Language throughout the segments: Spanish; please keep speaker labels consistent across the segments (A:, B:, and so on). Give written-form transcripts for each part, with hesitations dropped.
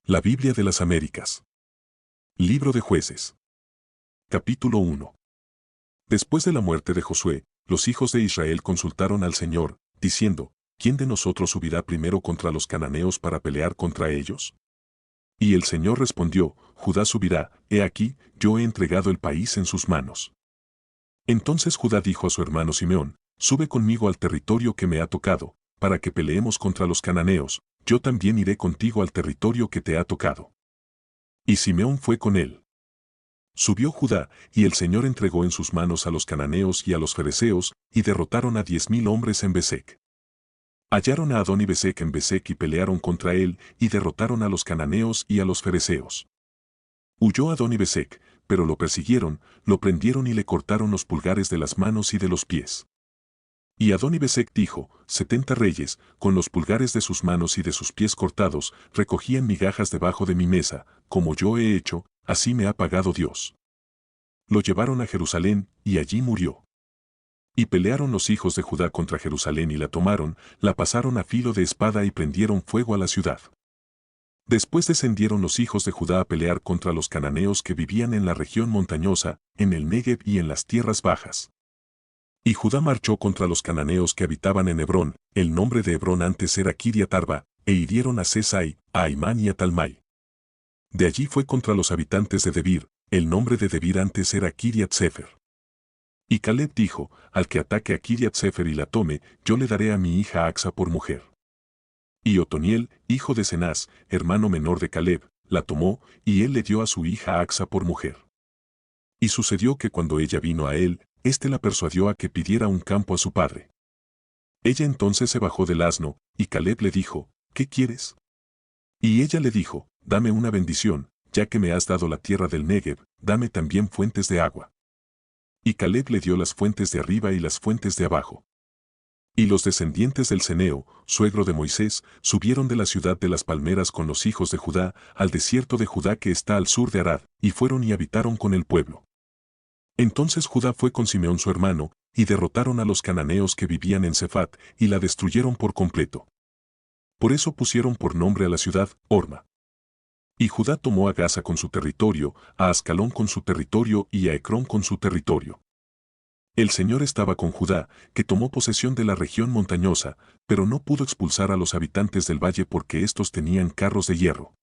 A: La Biblia de las Américas. Libro de Jueces. Capítulo 1. Después de la muerte de Josué, los hijos de Israel consultaron al Señor, diciendo, ¿quién de nosotros subirá primero contra los cananeos para pelear contra ellos? Y el Señor respondió, Judá subirá, he aquí, yo he entregado el país en sus manos. Entonces Judá dijo a su hermano Simeón, sube conmigo al territorio que me ha tocado, para que peleemos contra los cananeos, yo también iré contigo al territorio que te ha tocado. Y Simeón fue con él. Subió Judá, y el Señor entregó en sus manos a los cananeos y a los fereceos, y derrotaron a 10,000 hombres en Besec. Hallaron a Adoni-Besec en Besec y pelearon contra él, y derrotaron a los cananeos y a los fereceos. Huyó Adoni-Besec, pero lo persiguieron, lo prendieron y le cortaron los pulgares de las manos y de los pies. Y Adoni-Besec dijo, 70 reyes, con los pulgares de sus manos y de sus pies cortados, recogían migajas debajo de mi mesa, como yo he hecho, así me ha pagado Dios. Lo llevaron a Jerusalén, y allí murió. Y pelearon los hijos de Judá contra Jerusalén y la tomaron, la pasaron a filo de espada y prendieron fuego a la ciudad. Después descendieron los hijos de Judá a pelear contra los cananeos que vivían en la región montañosa, en el Negev y en las tierras bajas. Y Judá marchó contra los cananeos que habitaban en Hebrón, el nombre de Hebrón antes era Kiriat Arba, e hirieron a Sesai, a Aimán y a Talmai. De allí fue contra los habitantes de Debir, el nombre de Debir antes era Kiriat Sefer. Y Caleb dijo, al que ataque a Kiriat Sefer y la tome, yo le daré a mi hija Axa por mujer. Y Otoniel, hijo de Cenaz, hermano menor de Caleb, la tomó, y él le dio a su hija Axa por mujer. Y sucedió que cuando ella vino a él, éste la persuadió a que pidiera un campo a su padre. Ella entonces se bajó del asno, y Caleb le dijo, ¿qué quieres? Y ella le dijo, dame una bendición, ya que me has dado la tierra del Negev, dame también fuentes de agua. Y Caleb le dio las fuentes de arriba y las fuentes de abajo. Y los descendientes del Ceneo, suegro de Moisés, subieron de la ciudad de las palmeras con los hijos de Judá, al desierto de Judá que está al sur de Arad, y fueron y habitaron con el pueblo. Entonces Judá fue con Simeón su hermano, y derrotaron a los cananeos que vivían en Cefat, y la destruyeron por completo. Por eso pusieron por nombre a la ciudad, Horma. Y Judá tomó a Gaza con su territorio, a Ascalón con su territorio y a Ecrón con su territorio. El Señor estaba con Judá, que tomó posesión de la región montañosa, pero no pudo expulsar a los habitantes del valle porque éstos tenían carros de hierro.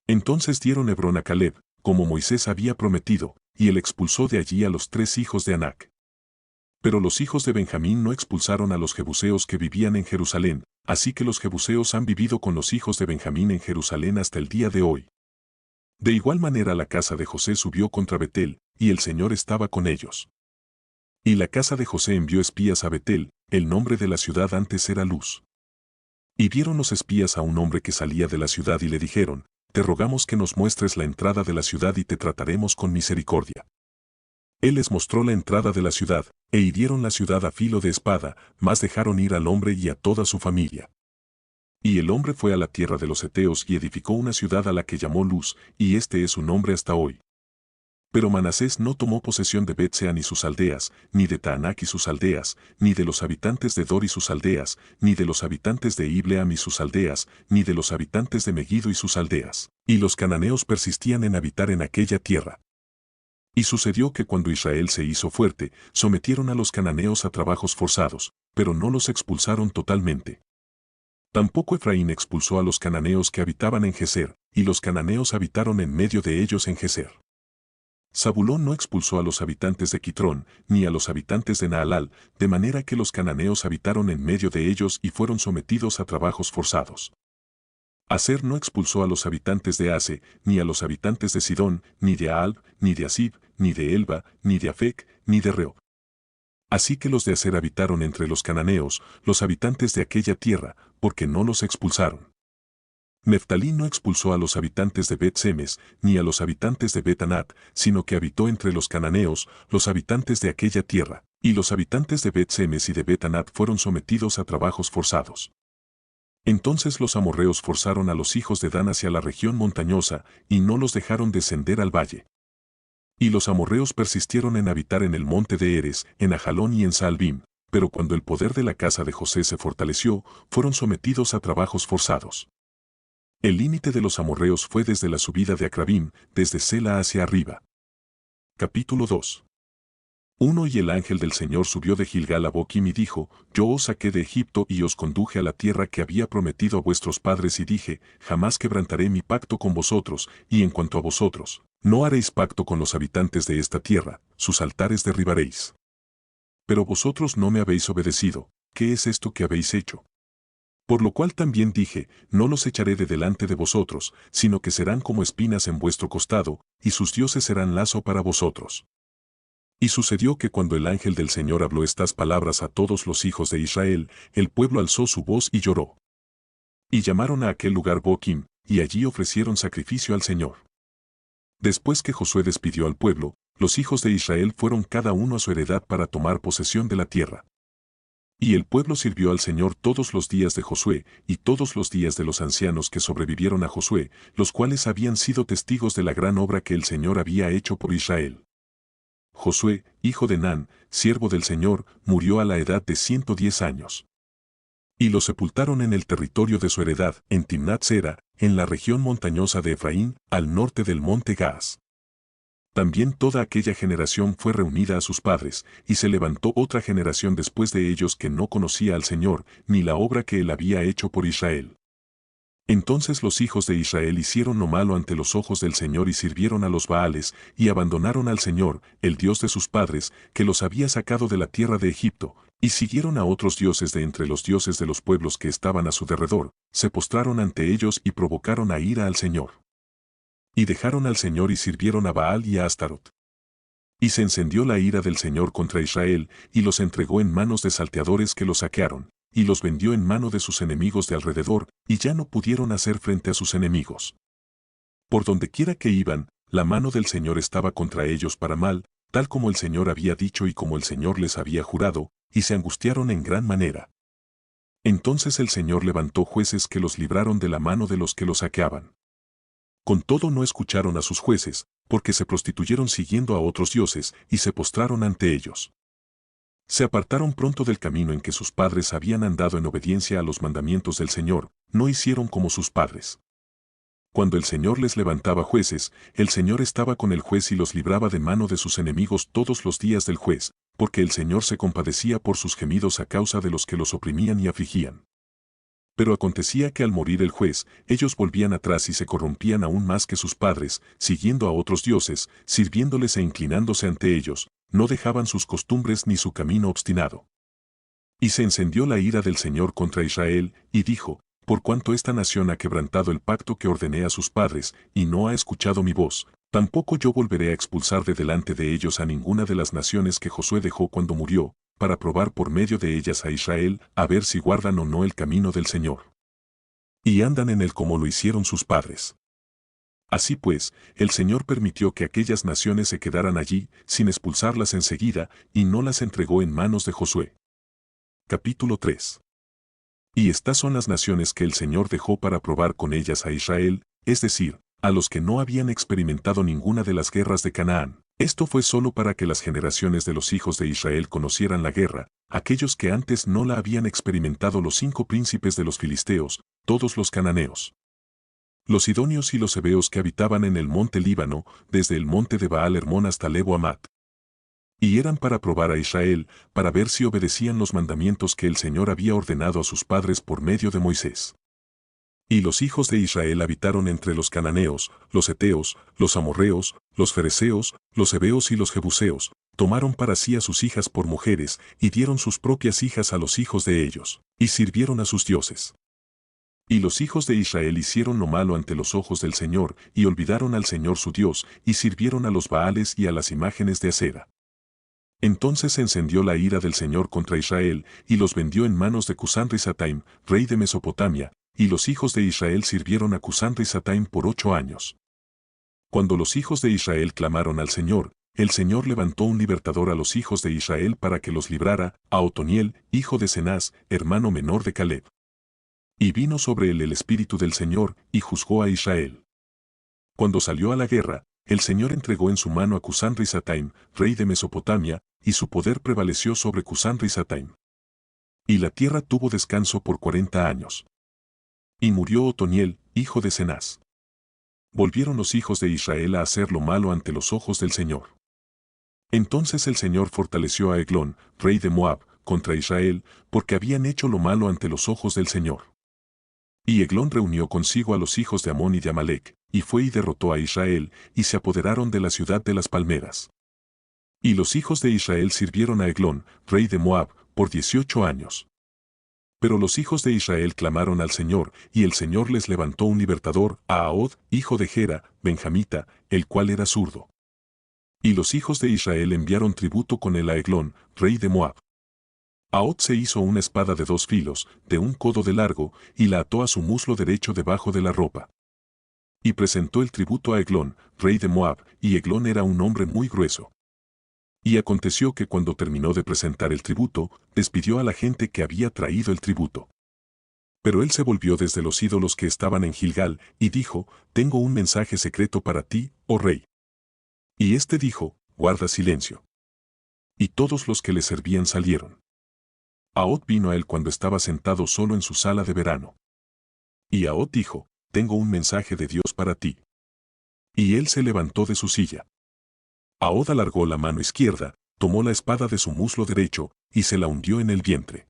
A: Entonces dieron Hebrón a Caleb, como Moisés había prometido, y él expulsó de allí a los 3 hijos de Anac. Pero los hijos de Benjamín no expulsaron a los jebuseos que vivían en Jerusalén, así que los jebuseos han vivido con los hijos de Benjamín en Jerusalén hasta el día de hoy. De igual manera la casa de José subió contra Betel, y el Señor estaba con ellos. Y la casa de José envió espías a Betel, el nombre de la ciudad antes era Luz. Y vieron los espías a un hombre que salía de la ciudad y le dijeron, te rogamos que nos muestres la entrada de la ciudad y te trataremos con misericordia. Él les mostró la entrada de la ciudad, e hirieron la ciudad a filo de espada, mas dejaron ir al hombre y a toda su familia. Y el hombre fue a la tierra de los heteos y edificó una ciudad a la que llamó Luz, y este es su nombre hasta hoy. Pero Manasés no tomó posesión de Bet-Sean y sus aldeas, ni de Taanac y sus aldeas, ni de los habitantes de Dor y sus aldeas, ni de los habitantes de Ibleam y sus aldeas, ni de los habitantes de Megiddo y sus aldeas. Y los cananeos persistían en habitar en aquella tierra. Y sucedió que cuando Israel se hizo fuerte, sometieron a los cananeos a trabajos forzados, pero no los expulsaron totalmente. Tampoco Efraín expulsó a los cananeos que habitaban en Geser, y los cananeos habitaron en medio de ellos en Geser. Zabulón no expulsó a los habitantes de Quitrón, ni a los habitantes de Naalal, de manera que los cananeos habitaron en medio de ellos y fueron sometidos a trabajos forzados. Aser no expulsó a los habitantes de Ase, ni a los habitantes de Sidón, ni de Aalb, ni de Asib, ni de Elba, ni de Afec, ni de Rehob. Así que los de Aser habitaron entre los cananeos, los habitantes de aquella tierra, porque no los expulsaron. Neftalí no expulsó a los habitantes de Bet-Semes, ni a los habitantes de Bet-Anat, sino que habitó entre los cananeos, los habitantes de aquella tierra, y los habitantes de Bet-Semes y de Bet-Anat fueron sometidos a trabajos forzados. Entonces los amorreos forzaron a los hijos de Dan hacia la región montañosa, y no los dejaron descender al valle. Y los amorreos persistieron en habitar en el monte de Eres, en Ajalón y en Saalbim, pero cuando el poder de la casa de José se fortaleció, fueron sometidos a trabajos forzados. El límite de los amorreos fue desde la subida de Acrabim, desde Sela hacia arriba. Capítulo 2. Y el ángel del Señor subió de Gilgal a Boquim y dijo, Yo os saqué de Egipto y os conduje a la tierra que había prometido a vuestros padres y dije, jamás quebrantaré mi pacto con vosotros, y en cuanto a vosotros, no haréis pacto con los habitantes de esta tierra, sus altares derribaréis. Pero vosotros no me habéis obedecido, ¿qué es esto que habéis hecho? Por lo cual también dije, no los echaré de delante de vosotros, sino que serán como espinas en vuestro costado, y sus dioses serán lazo para vosotros. Y sucedió que cuando el ángel del Señor habló estas palabras a todos los hijos de Israel, el pueblo alzó su voz y lloró. Y llamaron a aquel lugar Boquim, y allí ofrecieron sacrificio al Señor. Después que Josué despidió al pueblo, los hijos de Israel fueron cada uno a su heredad para tomar posesión de la tierra. Y el pueblo sirvió al Señor todos los días de Josué, y todos los días de los ancianos que sobrevivieron a Josué, los cuales habían sido testigos de la gran obra que el Señor había hecho por Israel. Josué, hijo de Nan, siervo del Señor, murió a la edad de 110 años. Y lo sepultaron en el territorio de su heredad, en Timnat Sera, en la región montañosa de Efraín, al norte del monte Gaas. También toda aquella generación fue reunida a sus padres, y se levantó otra generación después de ellos que no conocía al Señor, ni la obra que él había hecho por Israel. Entonces los hijos de Israel hicieron lo malo ante los ojos del Señor y sirvieron a los Baales, y abandonaron al Señor, el Dios de sus padres, que los había sacado de la tierra de Egipto, y siguieron a otros dioses de entre los dioses de los pueblos que estaban a su derredor, se postraron ante ellos y provocaron a ira al Señor. Y dejaron al Señor y sirvieron a Baal y a Astarot. Y se encendió la ira del Señor contra Israel, y los entregó en manos de salteadores que los saquearon, y los vendió en mano de sus enemigos de alrededor, y ya no pudieron hacer frente a sus enemigos. Por donde quiera que iban, la mano del Señor estaba contra ellos para mal, tal como el Señor había dicho y como el Señor les había jurado, y se angustiaron en gran manera. Entonces el Señor levantó jueces que los libraron de la mano de los que los saqueaban. Con todo no escucharon a sus jueces, porque se prostituyeron siguiendo a otros dioses, y se postraron ante ellos. Se apartaron pronto del camino en que sus padres habían andado en obediencia a los mandamientos del Señor, no hicieron como sus padres. Cuando el Señor les levantaba jueces, el Señor estaba con el juez y los libraba de mano de sus enemigos todos los días del juez, porque el Señor se compadecía por sus gemidos a causa de los que los oprimían y afligían. Pero acontecía que al morir el juez, ellos volvían atrás y se corrompían aún más que sus padres, siguiendo a otros dioses, sirviéndoles e inclinándose ante ellos, no dejaban sus costumbres ni su camino obstinado. Y se encendió la ira del Señor contra Israel, y dijo, por cuanto esta nación ha quebrantado el pacto que ordené a sus padres, y no ha escuchado mi voz, tampoco yo volveré a expulsar de delante de ellos a ninguna de las naciones que Josué dejó cuando murió, para probar por medio de ellas a Israel, a ver si guardan o no el camino del Señor. Y andan en él como lo hicieron sus padres. Así pues, el Señor permitió que aquellas naciones se quedaran allí, sin expulsarlas enseguida, y no las entregó en manos de Josué. Capítulo 3. Y estas son las naciones que el Señor dejó para probar con ellas a Israel, es decir, a los que no habían experimentado ninguna de las guerras de Canaán. Esto fue solo para que las generaciones de los hijos de Israel conocieran la guerra, aquellos que antes no la habían experimentado los 5 príncipes de los filisteos, todos los cananeos. Los sidonios y los heveos que habitaban en el monte Líbano, desde el monte de Baal Hermón hasta Lebo Amat. Y eran para probar a Israel, para ver si obedecían los mandamientos que el Señor había ordenado a sus padres por medio de Moisés. Y los hijos de Israel habitaron entre los cananeos, los heteos, los amorreos, los fereceos, los heveos y los jebuseos, tomaron para sí a sus hijas por mujeres, y dieron sus propias hijas a los hijos de ellos, y sirvieron a sus dioses. Y los hijos de Israel hicieron lo malo ante los ojos del Señor, y olvidaron al Señor su Dios, y sirvieron a los Baales y a las imágenes de acera. Entonces se encendió la ira del Señor contra Israel, y los vendió en manos de Cusán-Risataim, rey de Mesopotamia, y los hijos de Israel sirvieron a Cusán-Risataim por 8 años. Cuando los hijos de Israel clamaron al Señor, el Señor levantó un libertador a los hijos de Israel para que los librara, a Otoniel, hijo de Cenaz, hermano menor de Caleb. Y vino sobre él el Espíritu del Señor, y juzgó a Israel. Cuando salió a la guerra, el Señor entregó en su mano a Cusán-Risataim, rey de Mesopotamia, y su poder prevaleció sobre Cusán-Risataim. Y la tierra tuvo descanso por 40 años. Y murió Otoniel, hijo de Cenaz. Volvieron los hijos de Israel a hacer lo malo ante los ojos del Señor. Entonces el Señor fortaleció a Eglón, rey de Moab, contra Israel, porque habían hecho lo malo ante los ojos del Señor. Y Eglón reunió consigo a los hijos de Amón y de Amalec, y fue y derrotó a Israel, y se apoderaron de la ciudad de las palmeras. Y los hijos de Israel sirvieron a Eglón, rey de Moab, por 18 años. Pero los hijos de Israel clamaron al Señor, y el Señor les levantó un libertador, a Ahod, hijo de Gera, benjamita, el cual era zurdo. Y los hijos de Israel enviaron tributo con él a Eglón, rey de Moab. Ahod se hizo una espada de 2 filos, de 1 codo de largo, y la ató a su muslo derecho debajo de la ropa. Y presentó el tributo a Eglón, rey de Moab, y Eglón era un hombre muy grueso. Y aconteció que cuando terminó de presentar el tributo, despidió a la gente que había traído el tributo. Pero él se volvió desde los ídolos que estaban en Gilgal, y dijo, tengo un mensaje secreto para ti, oh rey. Y éste dijo, guarda silencio. Y todos los que le servían salieron. Ahod vino a él cuando estaba sentado solo en su sala de verano. Y Ahod dijo, tengo un mensaje de Dios para ti. Y él se levantó de su silla. Ahod alargó la mano izquierda, tomó la espada de su muslo derecho, y se la hundió en el vientre.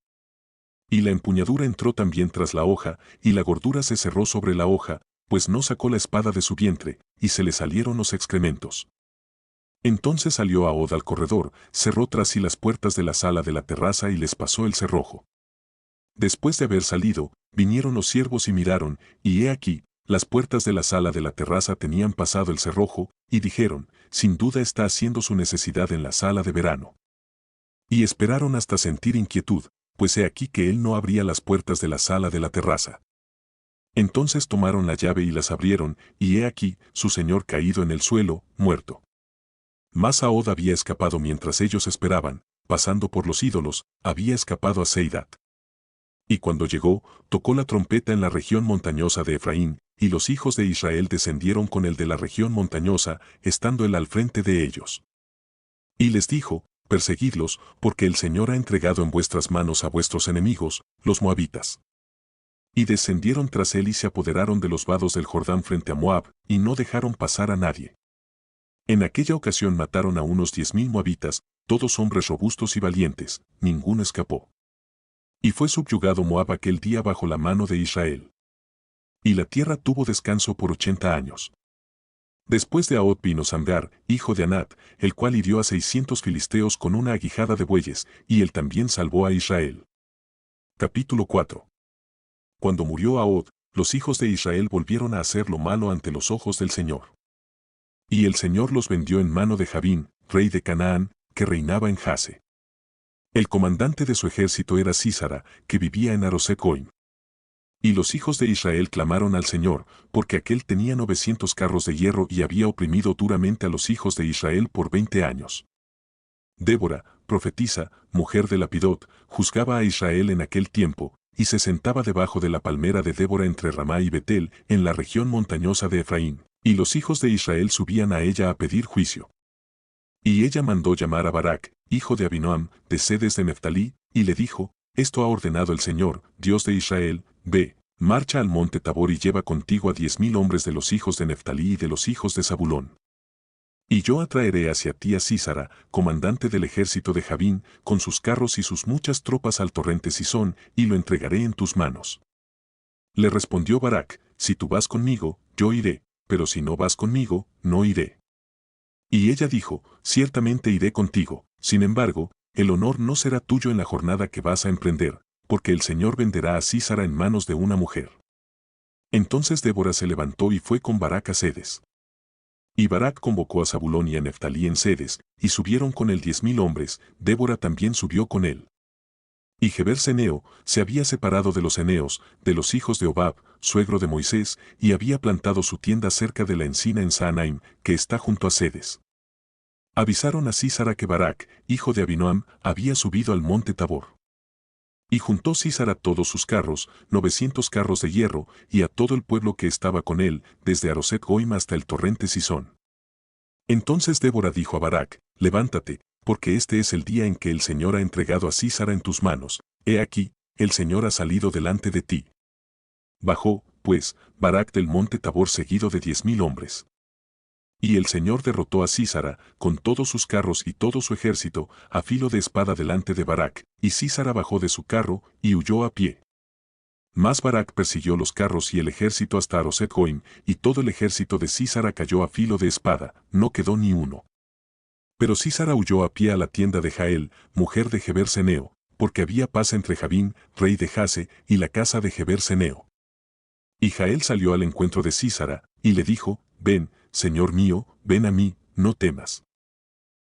A: Y la empuñadura entró también tras la hoja, y la gordura se cerró sobre la hoja, pues no sacó la espada de su vientre, y se le salieron los excrementos. Entonces salió Ahod al corredor, cerró tras sí las puertas de la sala de la terraza y les pasó el cerrojo. Después de haber salido, vinieron los siervos y miraron, y he aquí, las puertas de la sala de la terraza tenían pasado el cerrojo, y dijeron, sin duda está haciendo su necesidad en la sala de verano. Y esperaron hasta sentir inquietud, pues he aquí que él no abría las puertas de la sala de la terraza. Entonces tomaron la llave y las abrieron, y he aquí, su señor caído en el suelo, muerto. Mas Ahod había escapado mientras ellos esperaban, pasando por los ídolos, había escapado a Seidat. Y cuando llegó, tocó la trompeta en la región montañosa de Efraín, y los hijos de Israel descendieron con el de la región montañosa, estando él al frente de ellos. Y les dijo, perseguidlos, porque el Señor ha entregado en vuestras manos a vuestros enemigos, los moabitas. Y descendieron tras él y se apoderaron de los vados del Jordán frente a Moab, y no dejaron pasar a nadie. En aquella ocasión mataron a unos 10,000 moabitas, todos hombres robustos y valientes, ninguno escapó. Y fue subyugado Moab aquel día bajo la mano de Israel. Y la tierra tuvo descanso por 80 años. Después de Ahod vino Samgar, hijo de Anat, el cual hirió a 600 filisteos con una aguijada de bueyes, y él también salvó a Israel. Capítulo 4. Cuando murió Ahod, los hijos de Israel volvieron a hacer lo malo ante los ojos del Señor. Y el Señor los vendió en mano de Jabín, rey de Canaán, que reinaba en Jase. El comandante de su ejército era Sísara, que vivía en Aroset-Goim. Y los hijos de Israel clamaron al Señor, porque aquél tenía 900 carros de hierro y había oprimido duramente a los hijos de Israel por 20 años. Débora, profetisa, mujer de Lapidot, juzgaba a Israel en aquel tiempo, y se sentaba debajo de la palmera de Débora entre Ramá y Betel, en la región montañosa de Efraín, y los hijos de Israel subían a ella a pedir juicio. Y ella mandó llamar a Barak, hijo de Abinoam, de Sedes de Neftalí, y le dijo, esto ha ordenado el Señor, Dios de Israel, ve, marcha al monte Tabor y lleva contigo a 10,000 hombres de los hijos de Neftalí y de los hijos de Zabulón. Y yo atraeré hacia ti a Sísara, comandante del ejército de Jabín, con sus carros y sus muchas tropas al torrente Sisón, y lo entregaré en tus manos. Le respondió Barak, si tú vas conmigo, yo iré, pero si no vas conmigo, no iré. Y ella dijo, ciertamente iré contigo, sin embargo, el honor no será tuyo en la jornada que vas a emprender, porque el Señor venderá a Sísara en manos de una mujer. Entonces Débora se levantó y fue con Barak a Sedes. Y Barak convocó a Zabulón y a Neftalí en Sedes, y subieron con él 10,000 hombres, Débora también subió con él. Y Geber Ceneo se había separado de los eneos, de los hijos de Hobab, suegro de Moisés, y había plantado su tienda cerca de la encina en Saanaim, que está junto a Sedes. Avisaron a Sísara que Barak, hijo de Abinoam, había subido al monte Tabor. Y juntó Sísara todos sus carros, 900 carros de hierro, y a todo el pueblo que estaba con él, desde Aroset-Goim hasta el torrente Sisón. Entonces Débora dijo a Barak, levántate, porque este es el día en que el Señor ha entregado a Sísara en tus manos, he aquí, el Señor ha salido delante de ti. Bajó, pues, Barak del monte Tabor seguido de 10.000 hombres. Y el Señor derrotó a Sísara, con todos sus carros y todo su ejército, a filo de espada delante de Barak, y Sísara bajó de su carro, y huyó a pie. Mas Barak persiguió los carros y el ejército hasta Aroset Goim, y todo el ejército de Sísara cayó a filo de espada, no quedó ni uno. Pero Sísara huyó a pie a la tienda de Jael, mujer de Geber Seneo, porque había paz entre Jabín, rey de Jase, y la casa de Geber Seneo. Y Jael salió al encuentro de Sísara, y le dijo, ven, señor mío, ven a mí, no temas.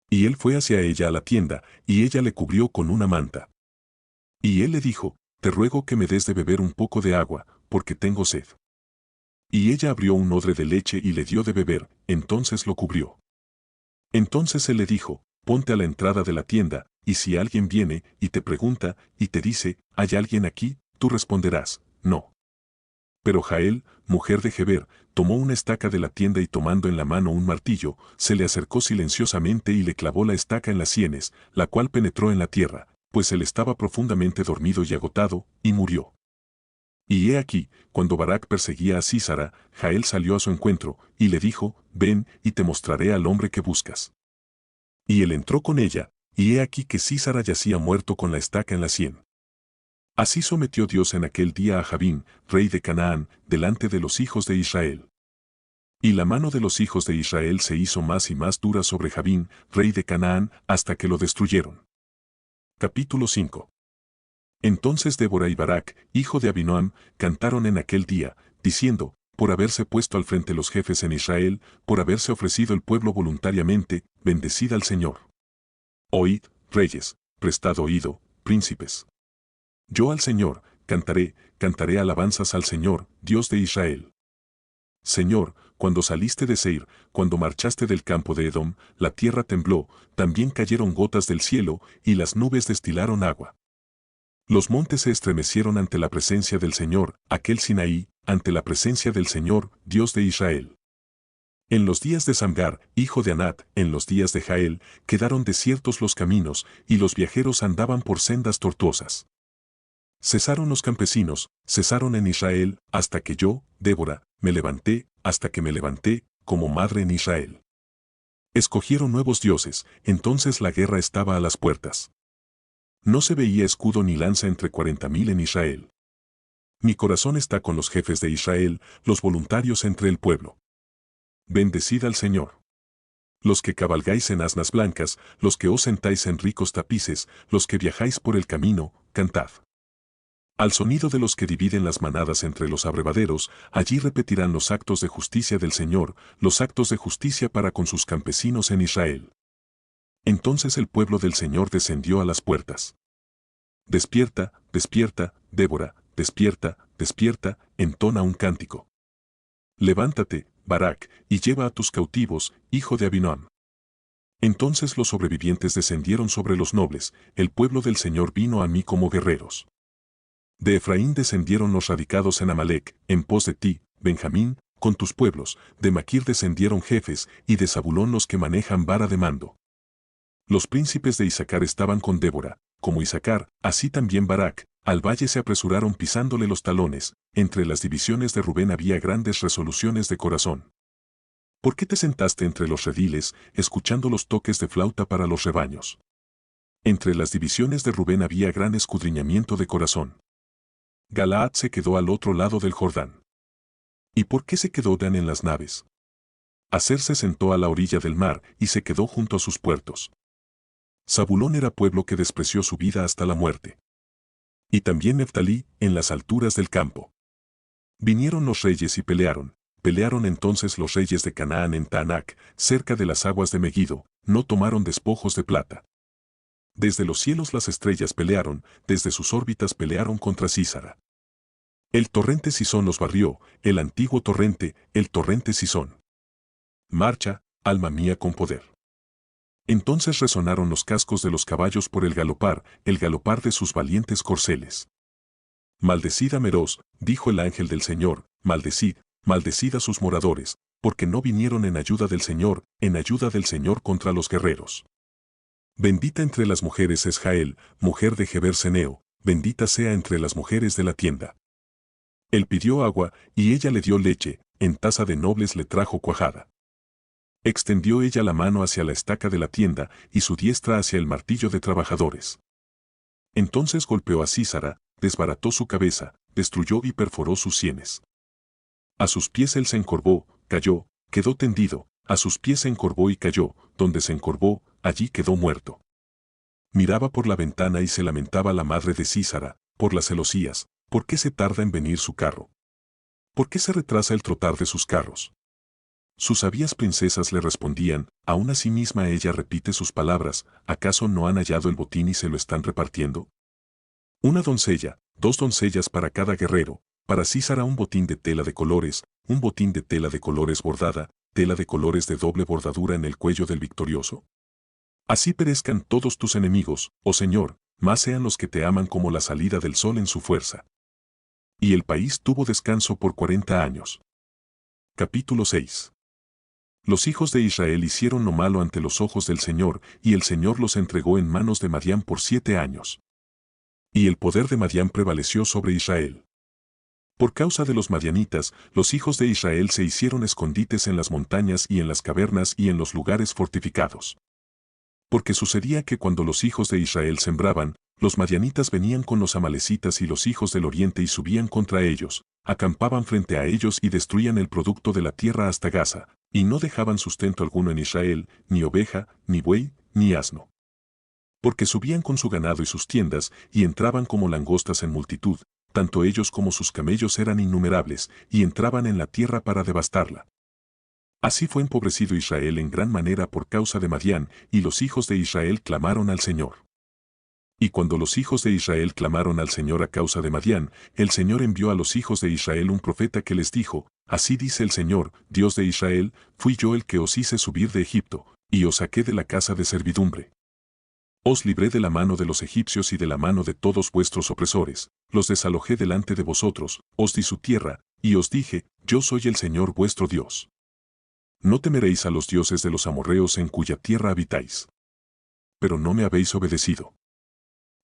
A: Y él fue hacia ella a la tienda, y ella le cubrió con una manta. Y él le dijo, te ruego que me des de beber un poco de agua, porque tengo sed. Y ella abrió un odre de leche y le dio de beber, entonces lo cubrió. Entonces él le dijo, ponte a la entrada de la tienda, y si alguien viene, y te pregunta, y te dice, ¿hay alguien aquí?, tú responderás, no. Pero Jael, mujer de Geber, tomó una estaca de la tienda y tomando en la mano un martillo, se le acercó silenciosamente y le clavó la estaca en las sienes, la cual penetró en la tierra, pues él estaba profundamente dormido y agotado, y murió. Y he aquí, cuando Barak perseguía a Sísara, Jael salió a su encuentro, y le dijo, ven, y te mostraré al hombre que buscas. Y él entró con ella, y he aquí que Sísara yacía muerto con la estaca en la sien. Así sometió Dios en aquel día a Jabín, rey de Canaán, delante de los hijos de Israel. Y la mano de los hijos de Israel se hizo más y más dura sobre Jabín, rey de Canaán, hasta que lo destruyeron. Capítulo 5. Entonces Débora y Barak, hijo de Abinoam, cantaron en aquel día, diciendo, por haberse puesto al frente los jefes en Israel, por haberse ofrecido el pueblo voluntariamente, bendecid al Señor. Oíd, reyes, prestad oído, príncipes. Yo al Señor, cantaré alabanzas al Señor, Dios de Israel. Señor, cuando saliste de Seir, cuando marchaste del campo de Edom, la tierra tembló, también cayeron gotas del cielo, y las nubes destilaron agua. Los montes se estremecieron ante la presencia del Señor, aquel Sinaí, ante la presencia del Señor, Dios de Israel. En los días de Samgar, hijo de Anat, en los días de Jael, quedaron desiertos los caminos, y los viajeros andaban por sendas tortuosas. Cesaron los campesinos, cesaron en Israel, hasta que yo, Débora, me levanté, hasta que me levanté, como madre en Israel. Escogieron nuevos dioses, entonces la guerra estaba a las puertas. No se veía escudo ni lanza entre 40.000 en Israel. Mi corazón está con los jefes de Israel, los voluntarios entre el pueblo. Bendecid al Señor. Los que cabalgáis en asnas blancas, los que os sentáis en ricos tapices, los que viajáis por el camino, cantad. Al sonido de los que dividen las manadas entre los abrevaderos, allí repetirán los actos de justicia del Señor, los actos de justicia para con sus campesinos en Israel. Entonces el pueblo del Señor descendió a las puertas. Despierta, despierta, Débora, despierta, despierta, entona un cántico. Levántate, Barak, y lleva a tus cautivos, hijo de Abinoam. Entonces los sobrevivientes descendieron sobre los nobles, el pueblo del Señor vino a mí como guerreros. De Efraín descendieron los radicados en Amalec, en pos de ti, Benjamín, con tus pueblos, de Maquir descendieron jefes, y de Zabulón los que manejan vara de mando. Los príncipes de Isaacar estaban con Débora, como Isaacar, así también Barak, al valle se apresuraron pisándole los talones, entre las divisiones de Rubén había grandes resoluciones de corazón. ¿Por qué te sentaste entre los rediles, escuchando los toques de flauta para los rebaños? Entre las divisiones de Rubén había gran escudriñamiento de corazón. Galaad se quedó al otro lado del Jordán. ¿Y por qué se quedó Dan en las naves? Aser se sentó a la orilla del mar y se quedó junto a sus puertos. Zabulón era pueblo que despreció su vida hasta la muerte. Y también Neftalí, en las alturas del campo. Vinieron los reyes y pelearon entonces los reyes de Canaán en Taanac, cerca de las aguas de Megiddo, no tomaron despojos de plata. Desde los cielos las estrellas pelearon, desde sus órbitas pelearon contra Sísara. El torrente Sison los barrió, el antiguo torrente, el torrente Sison. Marcha, alma mía con poder. Entonces resonaron los cascos de los caballos por el galopar de sus valientes corceles. Maldecid a Meroz, dijo el ángel del Señor, maldecid a sus moradores, porque no vinieron en ayuda del Señor contra los guerreros. Bendita entre las mujeres es Jael, mujer de Geber Seneo, bendita sea entre las mujeres de la tienda. Él pidió agua, y ella le dio leche, en taza de nobles le trajo cuajada. Extendió ella la mano hacia la estaca de la tienda, y su diestra hacia el martillo de trabajadores. Entonces golpeó a Sísara, desbarató su cabeza, destruyó y perforó sus sienes. A sus pies él se encorvó, cayó, quedó tendido, a sus pies se encorvó y cayó, donde se encorvó, allí quedó muerto. Miraba por la ventana y se lamentaba la madre de Sísara, por las celosías, ¿por qué se tarda en venir su carro? ¿Por qué se retrasa el trotar de sus carros? Sus sabias princesas le respondían, aún a sí misma ella repite sus palabras, ¿acaso no han hallado el botín y se lo están repartiendo? Una doncella, 2 doncellas para cada guerrero, para Sísara un botín de tela de colores, un botín de tela de colores bordada, tela de colores de doble bordadura en el cuello del victorioso. Así perezcan todos tus enemigos, oh Señor, más sean los que te aman como la salida del sol en su fuerza. Y el país tuvo descanso por 40 años. Capítulo 6. Los hijos de Israel hicieron lo malo ante los ojos del Señor, y el Señor los entregó en manos de Madián por 7 años. Y el poder de Madián prevaleció sobre Israel. Por causa de los madianitas, los hijos de Israel se hicieron escondites en las montañas y en las cavernas y en los lugares fortificados. Porque sucedía que cuando los hijos de Israel sembraban, los madianitas venían con los amalecitas y los hijos del oriente y subían contra ellos, acampaban frente a ellos y destruían el producto de la tierra hasta Gaza, y no dejaban sustento alguno en Israel, ni oveja, ni buey, ni asno. Porque subían con su ganado y sus tiendas, y entraban como langostas en multitud, tanto ellos como sus camellos eran innumerables, y entraban en la tierra para devastarla. Así fue empobrecido Israel en gran manera por causa de Madián, y los hijos de Israel clamaron al Señor. Y cuando los hijos de Israel clamaron al Señor a causa de Madián, el Señor envió a los hijos de Israel un profeta que les dijo, así dice el Señor, Dios de Israel, fui yo el que os hice subir de Egipto, y os saqué de la casa de servidumbre. Os libré de la mano de los egipcios y de la mano de todos vuestros opresores, los desalojé delante de vosotros, os di su tierra, y os dije, yo soy el Señor vuestro Dios. No temeréis a los dioses de los amorreos en cuya tierra habitáis. Pero no me habéis obedecido.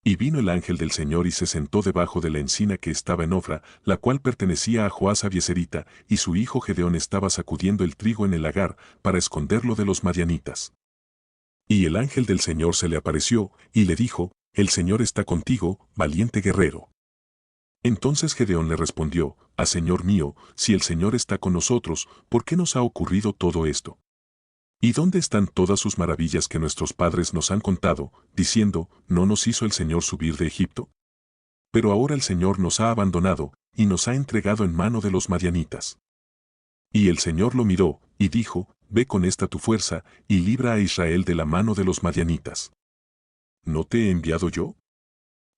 A: Y vino el ángel del Señor y se sentó debajo de la encina que estaba en Ofra, la cual pertenecía a Joás Abieserita, y su hijo Gedeón estaba sacudiendo el trigo en el lagar, para esconderlo de los madianitas. Y el ángel del Señor se le apareció, y le dijo, el Señor está contigo, valiente guerrero. Entonces Gedeón le respondió, Señor mío, si el Señor está con nosotros, ¿por qué nos ha ocurrido todo esto? ¿Y dónde están todas sus maravillas que nuestros padres nos han contado, diciendo, ¿no nos hizo el Señor subir de Egipto? Pero ahora el Señor nos ha abandonado, y nos ha entregado en mano de los madianitas. Y el Señor lo miró, y dijo, ve con esta tu fuerza, y libra a Israel de la mano de los madianitas. ¿No te he enviado yo?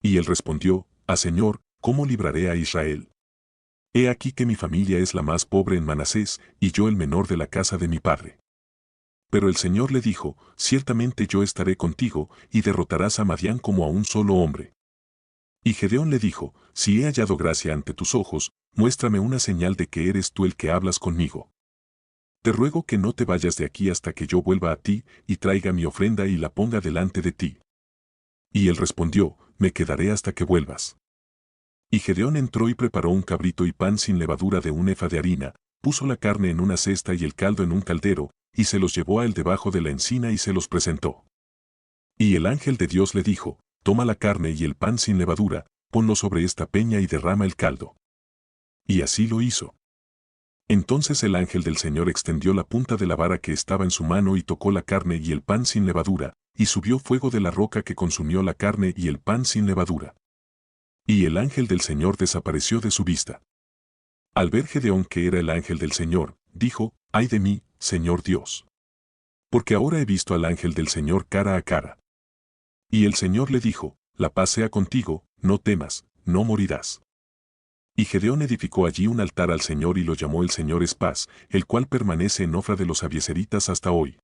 A: Y él respondió, Señor, ¿cómo libraré a Israel? He aquí que mi familia es la más pobre en Manasés, y yo el menor de la casa de mi padre. Pero el Señor le dijo, ciertamente yo estaré contigo, y derrotarás a Madián como a un solo hombre. Y Gedeón le dijo, si he hallado gracia ante tus ojos, muéstrame una señal de que eres tú el que hablas conmigo. Te ruego que no te vayas de aquí hasta que yo vuelva a ti, y traiga mi ofrenda y la ponga delante de ti. Y él respondió, me quedaré hasta que vuelvas. Y Gedeón entró y preparó un cabrito y pan sin levadura de un efa de harina, puso la carne en una cesta y el caldo en un caldero, y se los llevó a él debajo de la encina y se los presentó. Y el ángel de Dios le dijo, toma la carne y el pan sin levadura, ponlo sobre esta peña y derrama el caldo. Y así lo hizo. Entonces el ángel del Señor extendió la punta de la vara que estaba en su mano y tocó la carne y el pan sin levadura, y subió fuego de la roca que consumió la carne y el pan sin levadura. Y el ángel del Señor desapareció de su vista. Al ver Gedeón que era el ángel del Señor, dijo, ay de mí, Señor Dios. Porque ahora he visto al ángel del Señor cara a cara. Y el Señor le dijo, la paz sea contigo, no temas, no morirás. Y Gedeón edificó allí un altar al Señor y lo llamó el Señor es paz, el cual permanece en Ofra de los Abieseritas hasta hoy.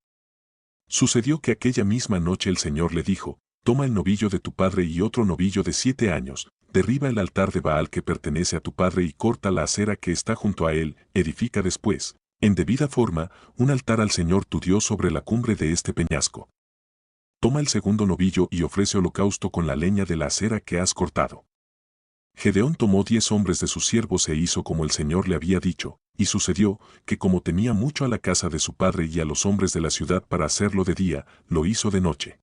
A: Sucedió que aquella misma noche el Señor le dijo, toma el novillo de tu padre y otro novillo de 7 años, derriba el altar de Baal que pertenece a tu padre y corta la acera que está junto a él, edifica después, en debida forma, un altar al Señor tu Dios sobre la cumbre de este peñasco. Toma el segundo novillo y ofrece holocausto con la leña de la acera que has cortado. Gedeón tomó 10 hombres de sus siervos e hizo como el Señor le había dicho, y sucedió, que como temía mucho a la casa de su padre y a los hombres de la ciudad para hacerlo de día, lo hizo de noche.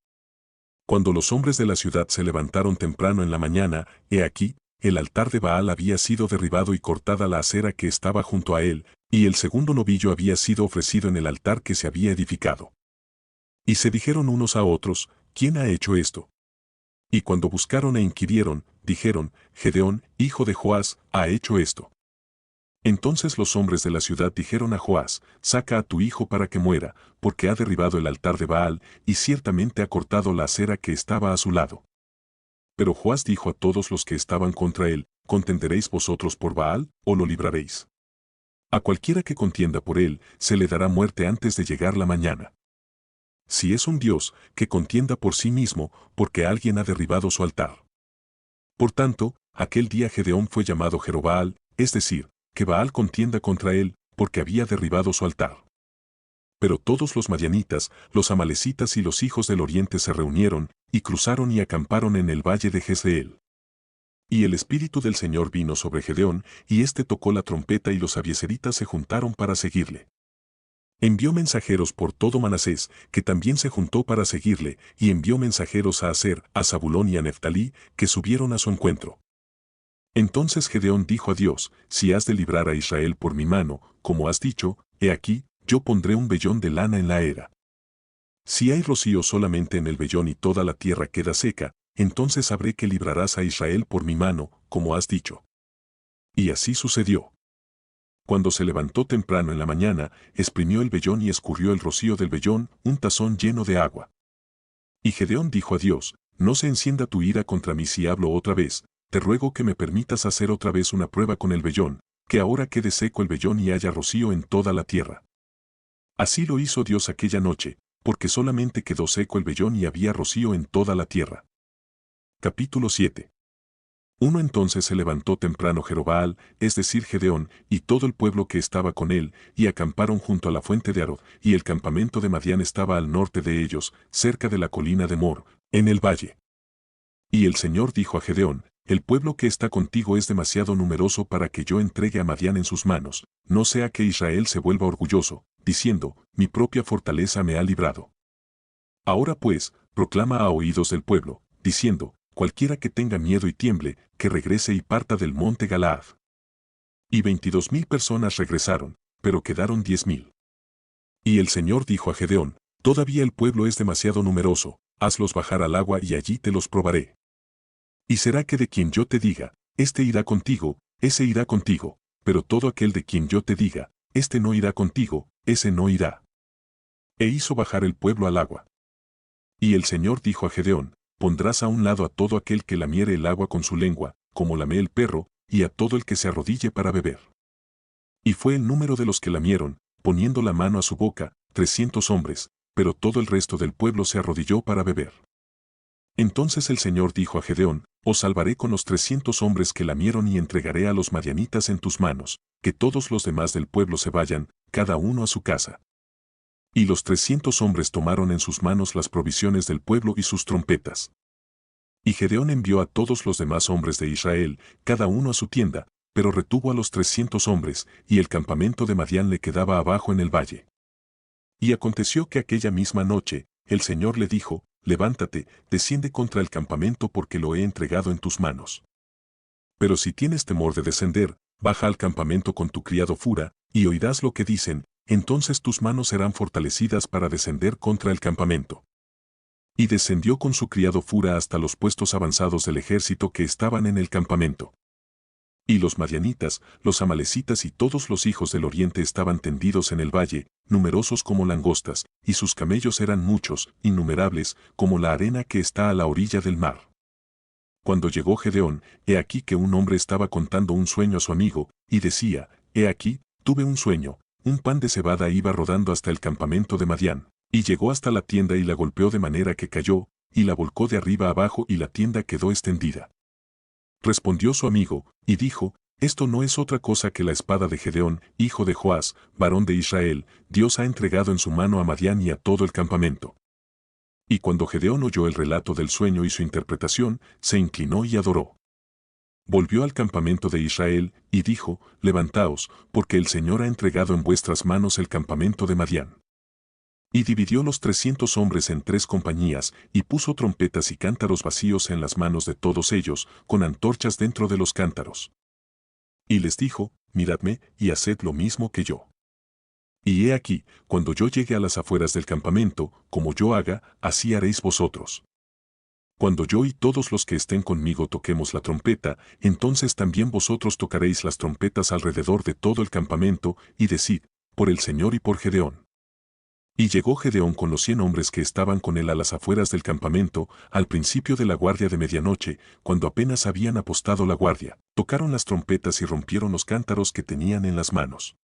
A: Cuando los hombres de la ciudad se levantaron temprano en la mañana, he aquí, el altar de Baal había sido derribado y cortada la acera que estaba junto a él, y el segundo novillo había sido ofrecido en el altar que se había edificado. Y se dijeron unos a otros, ¿quién ha hecho esto? Y cuando buscaron e inquirieron, dijeron, Gedeón, hijo de Joás, ha hecho esto. Entonces los hombres de la ciudad dijeron a Joás, saca a tu hijo para que muera, porque ha derribado el altar de Baal, y ciertamente ha cortado la acera que estaba a su lado. Pero Joás dijo a todos los que estaban contra él, ¿contenderéis vosotros por Baal, o lo libraréis? A cualquiera que contienda por él, se le dará muerte antes de llegar la mañana. Si es un Dios, que contienda por sí mismo, porque alguien ha derribado su altar. Por tanto, aquel día Gedeón fue llamado Jerobbaal, es decir, que Baal contienda contra él, porque había derribado su altar. Pero todos los madianitas, los amalecitas y los hijos del oriente se reunieron, y cruzaron y acamparon en el valle de Jezreel. Y el espíritu del Señor vino sobre Gedeón, y éste tocó la trompeta y los abiezeritas se juntaron para seguirle. Envió mensajeros por todo Manasés, que también se juntó para seguirle, y envió mensajeros a Aser, a Zabulón y a Neftalí, que subieron a su encuentro. Entonces Gedeón dijo a Dios, si has de librar a Israel por mi mano, como has dicho, he aquí, yo pondré un vellón de lana en la era. Si hay rocío solamente en el vellón y toda la tierra queda seca, entonces sabré que librarás a Israel por mi mano, como has dicho. Y así sucedió. Cuando se levantó temprano en la mañana, exprimió el vellón y escurrió el rocío del vellón, un tazón lleno de agua. Y Gedeón dijo a Dios, no se encienda tu ira contra mí si hablo otra vez, te ruego que me permitas hacer otra vez una prueba con el vellón, que ahora quede seco el vellón y haya rocío en toda la tierra. Así lo hizo Dios aquella noche, porque solamente quedó seco el vellón y había rocío en toda la tierra. Capítulo 7. Uno entonces se levantó temprano Jerobbaal, es decir Gedeón, y todo el pueblo que estaba con él, y acamparon junto a la fuente de Arod, y el campamento de Madián estaba al norte de ellos, cerca de la colina de Mor, en el valle. Y el Señor dijo a Gedeón, el pueblo que está contigo es demasiado numeroso para que yo entregue a Madián en sus manos, no sea que Israel se vuelva orgulloso, diciendo, mi propia fortaleza me ha librado. Ahora pues, proclama a oídos del pueblo, diciendo, cualquiera que tenga miedo y tiemble, que regrese y parta del monte Galaad. Y 22,000 personas regresaron, pero quedaron 10,000. Y el Señor dijo a Gedeón, todavía el pueblo es demasiado numeroso, hazlos bajar al agua y allí te los probaré. Y será que de quien yo te diga, este irá contigo, ese irá contigo, pero todo aquel de quien yo te diga, este no irá contigo, ese no irá. E hizo bajar el pueblo al agua. Y el Señor dijo a Gedeón, pondrás a un lado a todo aquel que lamiere el agua con su lengua, como lame el perro, y a todo el que se arrodille para beber. Y fue el número de los que lamieron, poniendo la mano a su boca, 300 hombres, pero todo el resto del pueblo se arrodilló para beber. Entonces el Señor dijo a Gedeón, os salvaré con los 300 hombres que lamieron y entregaré a los madianitas en tus manos, que todos los demás del pueblo se vayan, cada uno a su casa. Y los 300 hombres tomaron en sus manos las provisiones del pueblo y sus trompetas. Y Gedeón envió a todos los demás hombres de Israel, cada uno a su tienda, pero retuvo a los 300 hombres, y el campamento de Madián le quedaba abajo en el valle. Y aconteció que aquella misma noche, el Señor le dijo, levántate, desciende contra el campamento porque lo he entregado en tus manos. Pero si tienes temor de descender, baja al campamento con tu criado Fura, y oirás lo que dicen, entonces tus manos serán fortalecidas para descender contra el campamento. Y descendió con su criado Fura hasta los puestos avanzados del ejército que estaban en el campamento. Y los madianitas, los amalecitas y todos los hijos del oriente estaban tendidos en el valle, numerosos como langostas, y sus camellos eran muchos, innumerables, como la arena que está a la orilla del mar. Cuando llegó Gedeón, he aquí que un hombre estaba contando un sueño a su amigo, y decía, he aquí, tuve un sueño, un pan de cebada iba rodando hasta el campamento de Madián, y llegó hasta la tienda y la golpeó de manera que cayó, y la volcó de arriba abajo y la tienda quedó extendida. Respondió su amigo, y dijo, esto no es otra cosa que la espada de Gedeón, hijo de Joás, varón de Israel, Dios ha entregado en su mano a Madián y a todo el campamento. Y cuando Gedeón oyó el relato del sueño y su interpretación, se inclinó y adoró. volvió al campamento de Israel, y dijo, levantaos, porque el Señor ha entregado en vuestras manos el campamento de Madián. Y dividió los 300 hombres en 3 compañías, y puso trompetas y cántaros vacíos en las manos de todos ellos, con antorchas dentro de los cántaros. Y les dijo, miradme, y haced lo mismo que yo. Y he aquí, cuando yo llegue a las afueras del campamento, como yo haga, así haréis vosotros. Cuando yo y todos los que estén conmigo toquemos la trompeta, entonces también vosotros tocaréis las trompetas alrededor de todo el campamento, y decid, por el Señor y por Gedeón. Y llegó Gedeón con los 100 hombres que estaban con él a las afueras del campamento, al principio de la guardia de medianoche, cuando apenas habían apostado la guardia, tocaron las trompetas y rompieron los cántaros que tenían en las manos.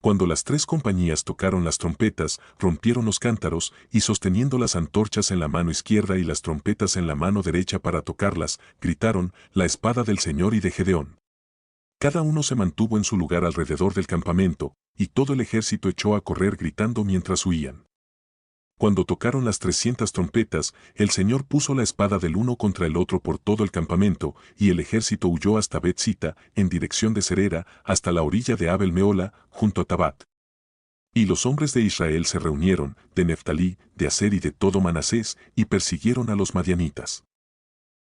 A: Cuando las 3 compañías tocaron las trompetas, rompieron los cántaros, y sosteniendo las antorchas en la mano izquierda y las trompetas en la mano derecha para tocarlas, gritaron, la espada del Señor y de Gedeón. Cada uno se mantuvo en su lugar alrededor del campamento, y todo el ejército echó a correr gritando mientras huían. Cuando tocaron las 300 trompetas, el Señor puso la espada del uno contra el otro por todo el campamento, y el ejército huyó hasta Bet-sita, en dirección de Serera, hasta la orilla de Abel-Meola, junto a Tabat. Y los hombres de Israel se reunieron, de Neftalí, de Aser y de todo Manasés, y persiguieron a los madianitas.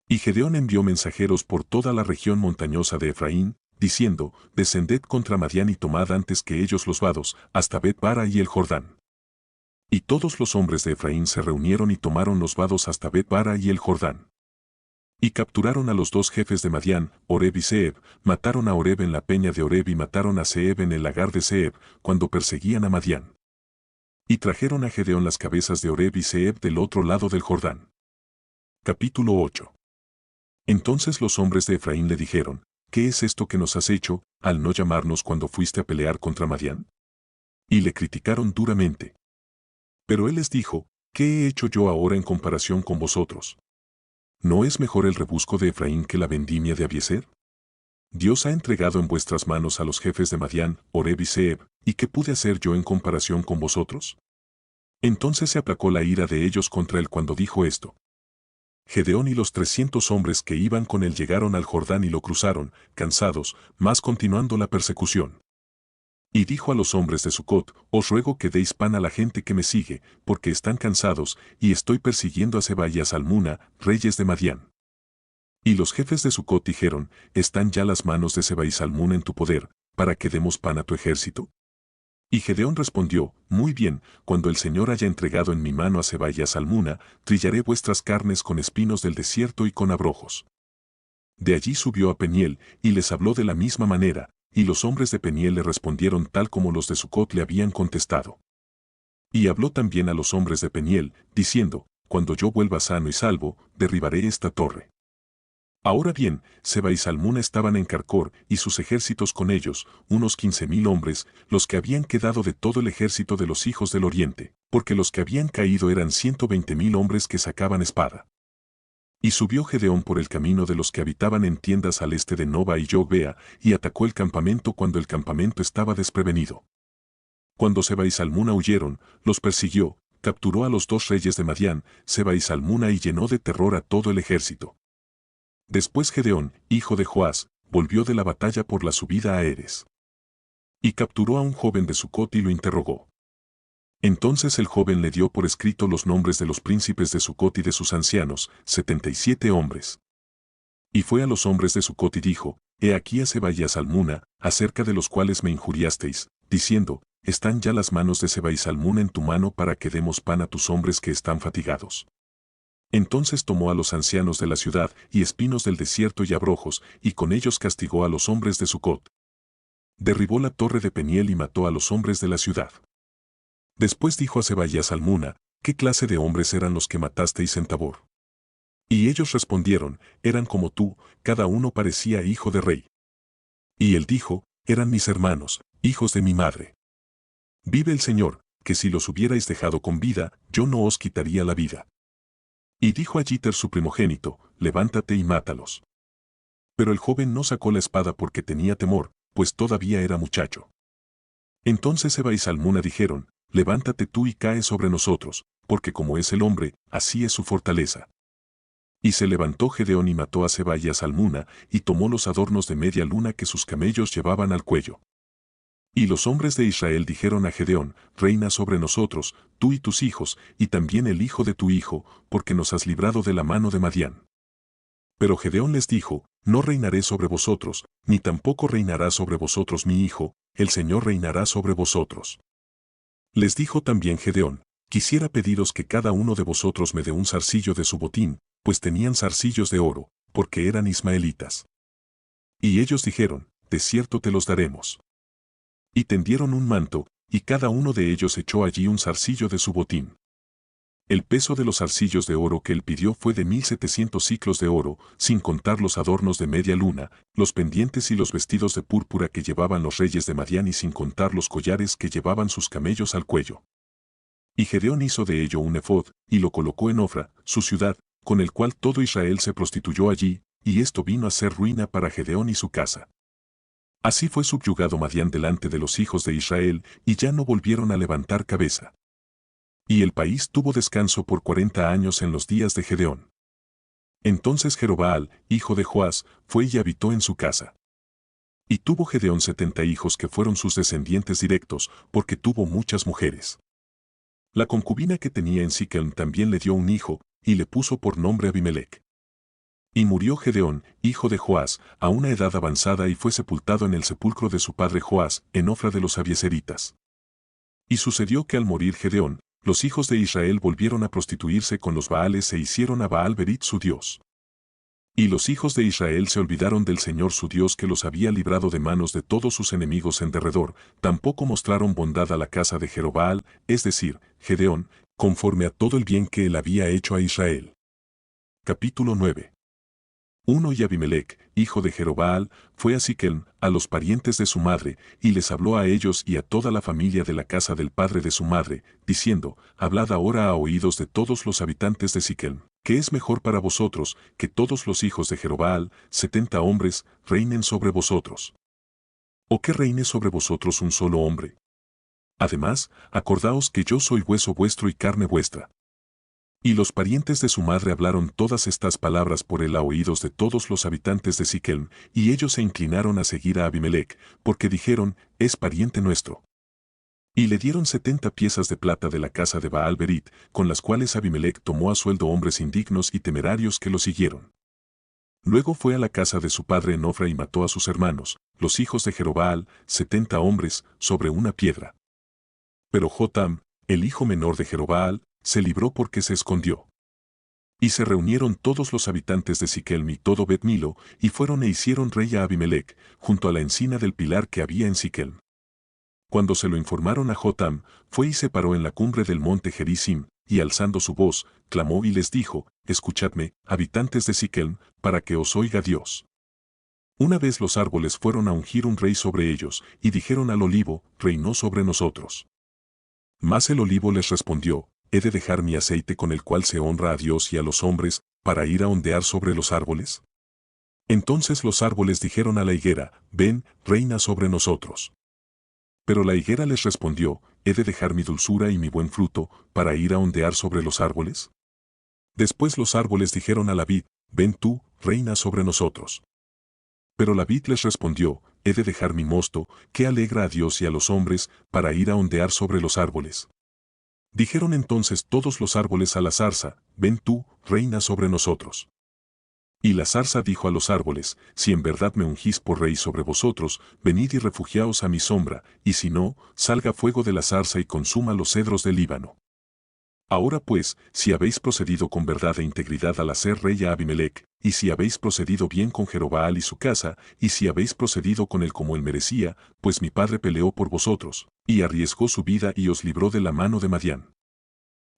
A: Y Gedeón envió mensajeros por toda la región montañosa de Efraín, diciendo, descended contra Madián y tomad antes que ellos los vados, hasta Bet-bara y el Jordán. Y todos los hombres de Efraín se reunieron y tomaron los vados hasta Bet-bara y el Jordán. Y capturaron a los 2 jefes de Madián, Oreb y Zeeb, mataron a Oreb en la peña de Oreb y mataron a Zeeb en el lagar de Zeeb, cuando perseguían a Madián. Y trajeron a Gedeón las cabezas de Oreb y Zeeb del otro lado del Jordán. Capítulo 8. Entonces los hombres de Efraín le dijeron, ¿qué es esto que nos has hecho, al no llamarnos cuando fuiste a pelear contra Madián? Y le criticaron duramente. Pero él les dijo, ¿qué he hecho yo ahora en comparación con vosotros? ¿No es mejor el rebusco de Efraín que la vendimia de Abiezer? Dios ha entregado en vuestras manos a los jefes de Madián, Oreb y Zeeb, ¿y qué pude hacer yo en comparación con vosotros? Entonces se aplacó la ira de ellos contra él cuando dijo esto. Gedeón y los 300 hombres que iban con él llegaron al Jordán y lo cruzaron, cansados, mas continuando la persecución. Y dijo a los hombres de Sucot, os ruego que deis pan a la gente que me sigue, porque están cansados, y estoy persiguiendo a Seba y a Salmuna, reyes de Madián. Y los jefes de Sucot dijeron, ¿están ya las manos de Seba y Salmuna en tu poder, para que demos pan a tu ejército? Y Gedeón respondió, muy bien, cuando el Señor haya entregado en mi mano a Seba y a Salmuna, trillaré vuestras carnes con espinos del desierto y con abrojos. De allí subió a Peniel, y les habló de la misma manera, y los hombres de Peniel le respondieron tal como los de Sucot le habían contestado. Y habló también a los hombres de Peniel, diciendo, cuando yo vuelva sano y salvo, derribaré esta torre. Ahora bien, Seba y Salmuna estaban en Carcor, y sus ejércitos con ellos, unos 15,000 hombres, los que habían quedado de todo el ejército de los hijos del oriente, porque los que habían caído eran 120,000 hombres que sacaban espada. Y subió Gedeón por el camino de los que habitaban en tiendas al este de Nova y Jogbea, y atacó el campamento cuando el campamento estaba desprevenido. Cuando Seba y Salmuna huyeron, los persiguió, capturó a los 2 reyes de Madián, Seba y Salmuna, y llenó de terror a todo el ejército. Después Gedeón, hijo de Joás, volvió de la batalla por la subida a Eres. Y capturó a un joven de Sucot y lo interrogó. Entonces el joven le dio por escrito los nombres de los príncipes de Sucot y de sus ancianos, 77 hombres. Y fue a los hombres de Sucot y dijo, he aquí a Seba y a Salmuna, acerca de los cuales me injuriasteis, diciendo, están ya las manos de Seba y Salmuna en tu mano para que demos pan a tus hombres que están fatigados. Entonces tomó a los ancianos de la ciudad y espinos del desierto y abrojos, y con ellos castigó a los hombres de Sucot. Derribó la torre de Peniel y mató a los hombres de la ciudad. Después dijo a Seba y a Salmuna, ¿qué clase de hombres eran los que matasteis en Tabor? Y ellos respondieron, eran como tú, cada uno parecía hijo de rey. Y él dijo, eran mis hermanos, hijos de mi madre. Vive el Señor, que si los hubierais dejado con vida, yo no os quitaría la vida. Y dijo a Jeter su primogénito, levántate y mátalos. Pero el joven no sacó la espada porque tenía temor, pues todavía era muchacho. Entonces Seba y Salmuna dijeron, levántate tú y cae sobre nosotros, porque como es el hombre, así es su fortaleza. Y se levantó Gedeón y mató a Seba y a Salmuna, y tomó los adornos de media luna que sus camellos llevaban al cuello. Y los hombres de Israel dijeron a Gedeón: Reina sobre nosotros, tú y tus hijos, y también el hijo de tu hijo, porque nos has librado de la mano de Madián. Pero Gedeón les dijo: No reinaré sobre vosotros, ni tampoco reinará sobre vosotros mi hijo, el Señor reinará sobre vosotros. Les dijo también Gedeón: Quisiera pediros que cada uno de vosotros me dé un zarcillo de su botín, pues tenían zarcillos de oro, porque eran ismaelitas. Y ellos dijeron: De cierto te los daremos. Y tendieron un manto, y cada uno de ellos echó allí un zarcillo de su botín. El peso de los zarcillos de oro que él pidió fue de 1700 siclos de oro, sin contar los adornos de media luna, los pendientes y los vestidos de púrpura que llevaban los reyes de Madián y sin contar los collares que llevaban sus camellos al cuello. Y Gedeón hizo de ello un efod, y lo colocó en Ofra, su ciudad, con el cual todo Israel se prostituyó allí, y esto vino a ser ruina para Gedeón y su casa. Así fue subyugado Madián delante de los hijos de Israel, y ya no volvieron a levantar cabeza. Y el país tuvo descanso por 40 años en los días de Gedeón. Entonces Jerobaal, hijo de Joás, fue y habitó en su casa. Y tuvo Gedeón 70 hijos que fueron sus descendientes directos, porque tuvo muchas mujeres. La concubina que tenía en Siquem también le dio un hijo, y le puso por nombre Abimelec. Y murió Gedeón, hijo de Joás, a una edad avanzada y fue sepultado en el sepulcro de su padre Joás, en Ofra de los Abieseritas. Y sucedió que al morir Gedeón, los hijos de Israel volvieron a prostituirse con los Baales e hicieron a Baal Berit su dios. Y los hijos de Israel se olvidaron del Señor su Dios que los había librado de manos de todos sus enemigos en derredor, tampoco mostraron bondad a la casa de Jerobaal, es decir, Gedeón, conforme a todo el bien que él había hecho a Israel. Capítulo 9. Y Abimelec, hijo de Jerobaal, fue a Siquem, a los parientes de su madre, y les habló a ellos y a toda la familia de la casa del padre de su madre, diciendo: Hablad ahora a oídos de todos los habitantes de Siquem, que es mejor para vosotros que todos los hijos de Jerobaal, 70 hombres, reinen sobre vosotros. ¿O que reine sobre vosotros un solo hombre? Además, acordaos que yo soy hueso vuestro y carne vuestra. Y los parientes de su madre hablaron todas estas palabras por él a oídos de todos los habitantes de Siquem, y ellos se inclinaron a seguir a Abimelec, porque dijeron: Es pariente nuestro. Y le dieron 70 piezas de plata de la casa de Baal Berit, con las cuales Abimelec tomó a sueldo hombres indignos y temerarios que lo siguieron. Luego fue a la casa de su padre en Ofra y mató a sus hermanos, los hijos de Jerobaal, 70 hombres, sobre una piedra. Pero Jotam, el hijo menor de Jerobaal, se libró porque se escondió. Y se reunieron todos los habitantes de Siquem y todo Bet Milo, y fueron e hicieron rey a Abimelec, junto a la encina del pilar que había en Siquem. Cuando se lo informaron a Jotam, fue y se paró en la cumbre del monte Gerizim, y alzando su voz, clamó y les dijo: Escuchadme, habitantes de Siquem, para que os oiga Dios. Una vez los árboles fueron a ungir un rey sobre ellos, y dijeron al olivo: Reinó sobre nosotros. Mas el olivo les respondió: ¿He de dejar mi aceite con el cual se honra a Dios y a los hombres, para ir a ondear sobre los árboles? Entonces los árboles dijeron a la higuera: Ven, reina sobre nosotros. Pero la higuera les respondió: ¿He de dejar mi dulzura y mi buen fruto, para ir a ondear sobre los árboles? Después los árboles dijeron a la vid: Ven tú, reina sobre nosotros. Pero la vid les respondió: ¿He de dejar mi mosto, que alegra a Dios y a los hombres, para ir a ondear sobre los árboles? Dijeron entonces todos los árboles a la zarza: Ven tú, reina sobre nosotros. Y la zarza dijo a los árboles: Si en verdad me ungís por rey sobre vosotros, venid y refugiaos a mi sombra, y si no, salga fuego de la zarza y consuma los cedros del Líbano. Ahora pues, si habéis procedido con verdad e integridad al hacer rey a Abimelec, y si habéis procedido bien con Jerobaal y su casa, y si habéis procedido con él como él merecía, pues mi padre peleó por vosotros, y arriesgó su vida y os libró de la mano de Madián.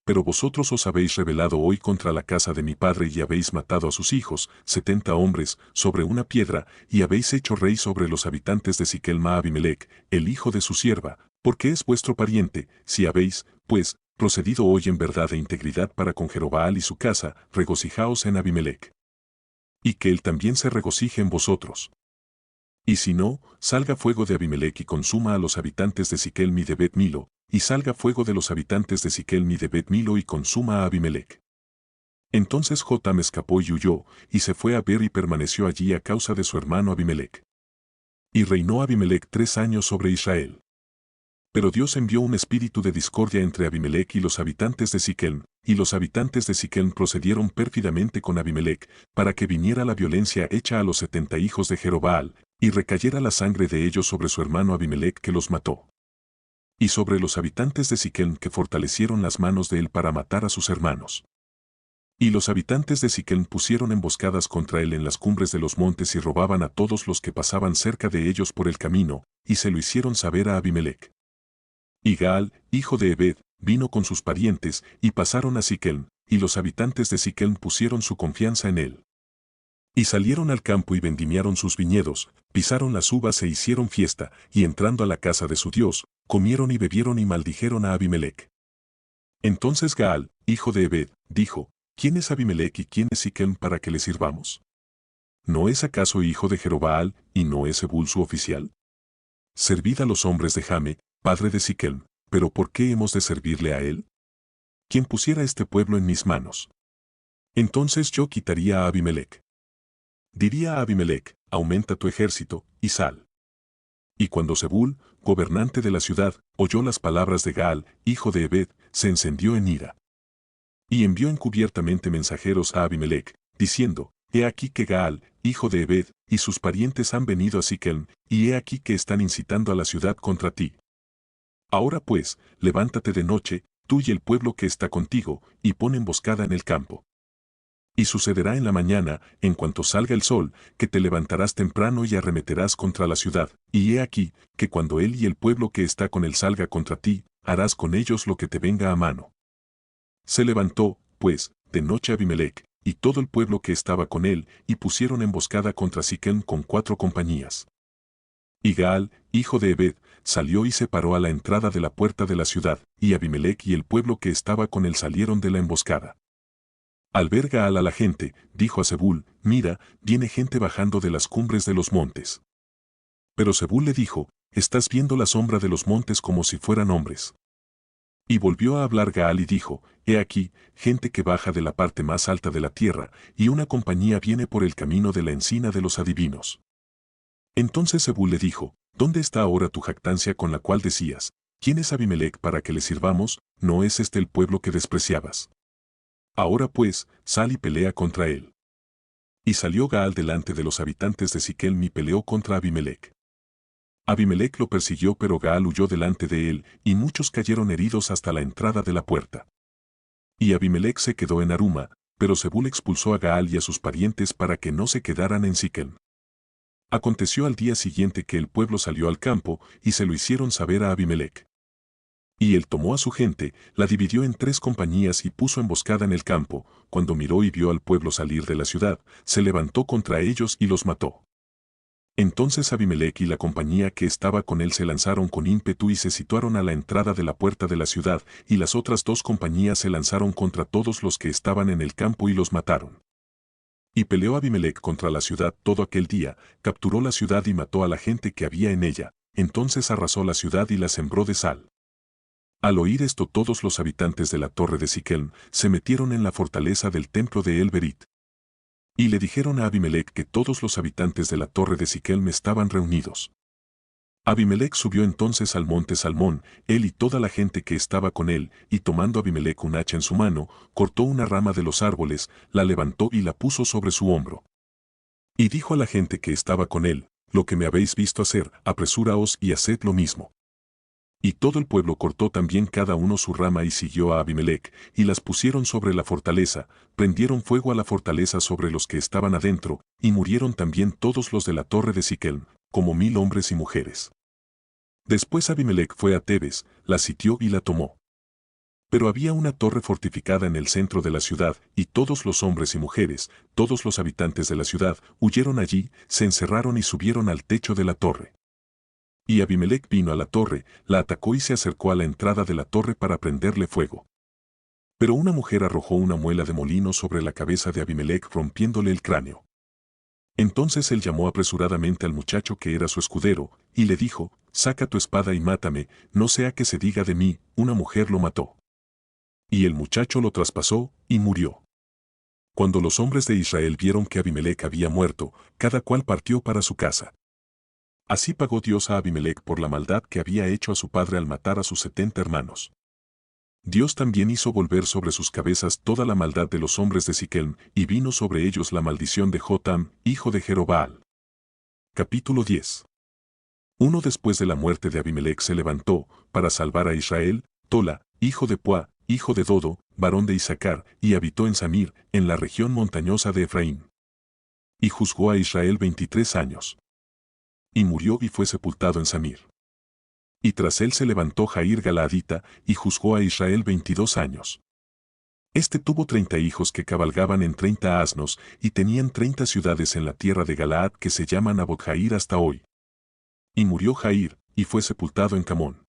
A: Pero vosotros os habéis rebelado hoy contra la casa de mi padre y habéis matado a sus hijos, 70 hombres, sobre una piedra, y habéis hecho rey sobre los habitantes de Siquem a Abimelec, el hijo de su sierva, porque es vuestro pariente. Si habéis, pues, procedido hoy en verdad e integridad para con Jerobaal y su casa, regocijaos en Abimelec. Y que él también se regocije en vosotros. Y si no, salga fuego de Abimelec y consuma a los habitantes de Siquem y de Bet Milo, y salga fuego de los habitantes de Siquem y de Bet Milo y consuma a Abimelec. Entonces Jotam escapó y huyó, y se fue a Ber y permaneció allí a causa de su hermano Abimelec. Y reinó Abimelec 3 años sobre Israel. Pero Dios envió un espíritu de discordia entre Abimelec y los habitantes de Siquem, y los habitantes de Siquem procedieron pérfidamente con Abimelec, para que viniera la violencia hecha a los 70 hijos de Jerobaal, y recayera la sangre de ellos sobre su hermano Abimelec que los mató. Y sobre los habitantes de Siquem que fortalecieron las manos de él para matar a sus hermanos. Y los habitantes de Siquem pusieron emboscadas contra él en las cumbres de los montes y robaban a todos los que pasaban cerca de ellos por el camino, y se lo hicieron saber a Abimelec. Y Gaal, hijo de Ebed, vino con sus parientes, y pasaron a Siquem, y los habitantes de Siquem pusieron su confianza en él. Y salieron al campo y vendimiaron sus viñedos, pisaron las uvas e hicieron fiesta, y entrando a la casa de su Dios, comieron y bebieron y maldijeron a Abimelec. Entonces Gaal, hijo de Ebed, dijo, ¿quién es Abimelec y quién es Siquem para que le sirvamos? ¿No es acaso hijo de Jerobaal, y no es Zebul su oficial? Servid a los hombres de Jame, padre de Siquem, pero ¿por qué hemos de servirle a él? ¿Quién pusiera este pueblo en mis manos? Entonces yo quitaría a Abimelec. Diría a Abimelec, aumenta tu ejército, y sal. Y cuando Zebul, gobernante de la ciudad, oyó las palabras de Gaal, hijo de Ebed, se encendió en ira. Y envió encubiertamente mensajeros a Abimelec, diciendo, he aquí que Gaal, hijo de Ebed, y sus parientes han venido a Siquem, y he aquí que están incitando a la ciudad contra ti. Ahora pues, levántate de noche, tú y el pueblo que está contigo, y pon emboscada en el campo. Y sucederá en la mañana, en cuanto salga el sol, que te levantarás temprano y arremeterás contra la ciudad, y he aquí, que cuando él y el pueblo que está con él salga contra ti, harás con ellos lo que te venga a mano. Se levantó, pues, de noche Abimelec, y todo el pueblo que estaba con él, y pusieron emboscada contra Siquem con 4 compañías. Y Gaal, hijo de Ebed, salió y se paró a la entrada de la puerta de la ciudad, y Abimelec y el pueblo que estaba con él salieron de la emboscada. Al ver Gaal a la gente, dijo a Zebul, mira, viene gente bajando de las cumbres de los montes. Pero Zebul le dijo, estás viendo la sombra de los montes como si fueran hombres. Y volvió a hablar Gaal y dijo, he aquí, gente que baja de la parte más alta de la tierra, y una compañía viene por el camino de la encina de los adivinos. Entonces Zebul le dijo, ¿dónde está ahora tu jactancia con la cual decías, ¿quién es Abimelec para que le sirvamos? ¿No es este el pueblo que despreciabas? Ahora pues, sal y pelea contra él. Y salió Gaal delante de los habitantes de Siquem y peleó contra Abimelec. Abimelec lo persiguió pero Gaal huyó delante de él, y muchos cayeron heridos hasta la entrada de la puerta. Y Abimelec se quedó en Aruma, pero Zebul expulsó a Gaal y a sus parientes para que no se quedaran en Siquem. Aconteció al día siguiente que el pueblo salió al campo, y se lo hicieron saber a Abimelec. Y él tomó a su gente, la dividió en 3 compañías y puso emboscada en el campo. Cuando miró y vio al pueblo salir de la ciudad, se levantó contra ellos y los mató. Entonces Abimelec y la compañía que estaba con él se lanzaron con ímpetu y se situaron a la entrada de la puerta de la ciudad, y las otras 2 compañías se lanzaron contra todos los que estaban en el campo y los mataron. Y peleó Abimelec contra la ciudad todo aquel día, capturó la ciudad y mató a la gente que había en ella, entonces arrasó la ciudad y la sembró de sal. Al oír esto todos los habitantes de la torre de Siquem se metieron en la fortaleza del templo de El-Berit. Y le dijeron a Abimelec que todos los habitantes de la torre de Siquem estaban reunidos. Abimelec subió entonces al monte Salmón, él y toda la gente que estaba con él, y tomando Abimelec un hacha en su mano, cortó una rama de los árboles, la levantó y la puso sobre su hombro. Y dijo a la gente que estaba con él, lo que me habéis visto hacer, apresúraos y haced lo mismo. Y todo el pueblo cortó también cada uno su rama y siguió a Abimelec, y las pusieron sobre la fortaleza, prendieron fuego a la fortaleza sobre los que estaban adentro, y murieron también todos los de la torre de Siquem, como 1000 hombres y mujeres. Después Abimelec fue a Tebes, la sitió y la tomó. Pero había una torre fortificada en el centro de la ciudad, y todos los hombres y mujeres, todos los habitantes de la ciudad, huyeron allí, se encerraron y subieron al techo de la torre. Y Abimelec vino a la torre, la atacó y se acercó a la entrada de la torre para prenderle fuego. Pero una mujer arrojó una muela de molino sobre la cabeza de Abimelec rompiéndole el cráneo. Entonces él llamó apresuradamente al muchacho que era su escudero, y le dijo, saca tu espada y mátame, no sea que se diga de mí, una mujer lo mató. Y el muchacho lo traspasó, y murió. Cuando los hombres de Israel vieron que Abimelec había muerto, cada cual partió para su casa. Así pagó Dios a Abimelec por la maldad que había hecho a su padre al matar a sus 70 hermanos. Dios también hizo volver sobre sus cabezas toda la maldad de los hombres de Siquem, y vino sobre ellos la maldición de Jotam, hijo de Jerobaal. Capítulo 10. Uno después de la muerte de Abimelec se levantó, para salvar a Israel, Tola, hijo de Puá, hijo de Dodo, varón de Isacar, y habitó en Samir, en la región montañosa de Efraín. Y juzgó a Israel 23 años. Y murió y fue sepultado en Samir. Y tras él se levantó Jair Galaadita, y juzgó a Israel 22 años. Este tuvo 30 hijos que cabalgaban en 30 asnos, y tenían 30 ciudades en la tierra de Galaad que se llaman Abot-Jair hasta hoy. Y murió Jair, y fue sepultado en Camón.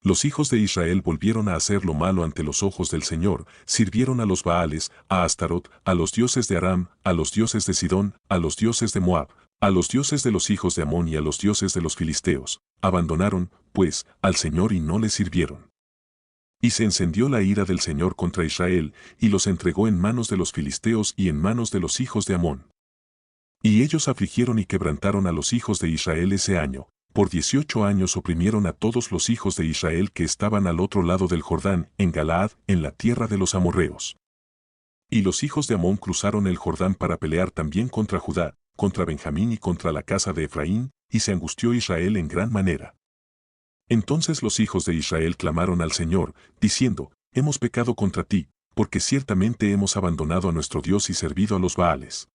A: Los hijos de Israel volvieron a hacer lo malo ante los ojos del Señor, sirvieron a los Baales, a Astarot, a los dioses de Aram, a los dioses de Sidón, a los dioses de Moab, a los dioses de los hijos de Amón y a los dioses de los filisteos. Abandonaron, pues, al Señor y no le sirvieron. Y se encendió la ira del Señor contra Israel, y los entregó en manos de los filisteos y en manos de los hijos de Amón. Y ellos afligieron y quebrantaron a los hijos de Israel ese año. Por 18 años oprimieron a todos los hijos de Israel que estaban al otro lado del Jordán, en Galaad, en la tierra de los amorreos. Y los hijos de Amón cruzaron el Jordán para pelear también contra Judá, contra Benjamín y contra la casa de Efraín, y se angustió Israel en gran manera. Entonces los hijos de Israel clamaron al Señor, diciendo, hemos pecado contra ti, porque ciertamente hemos abandonado a nuestro Dios y servido a los Baales.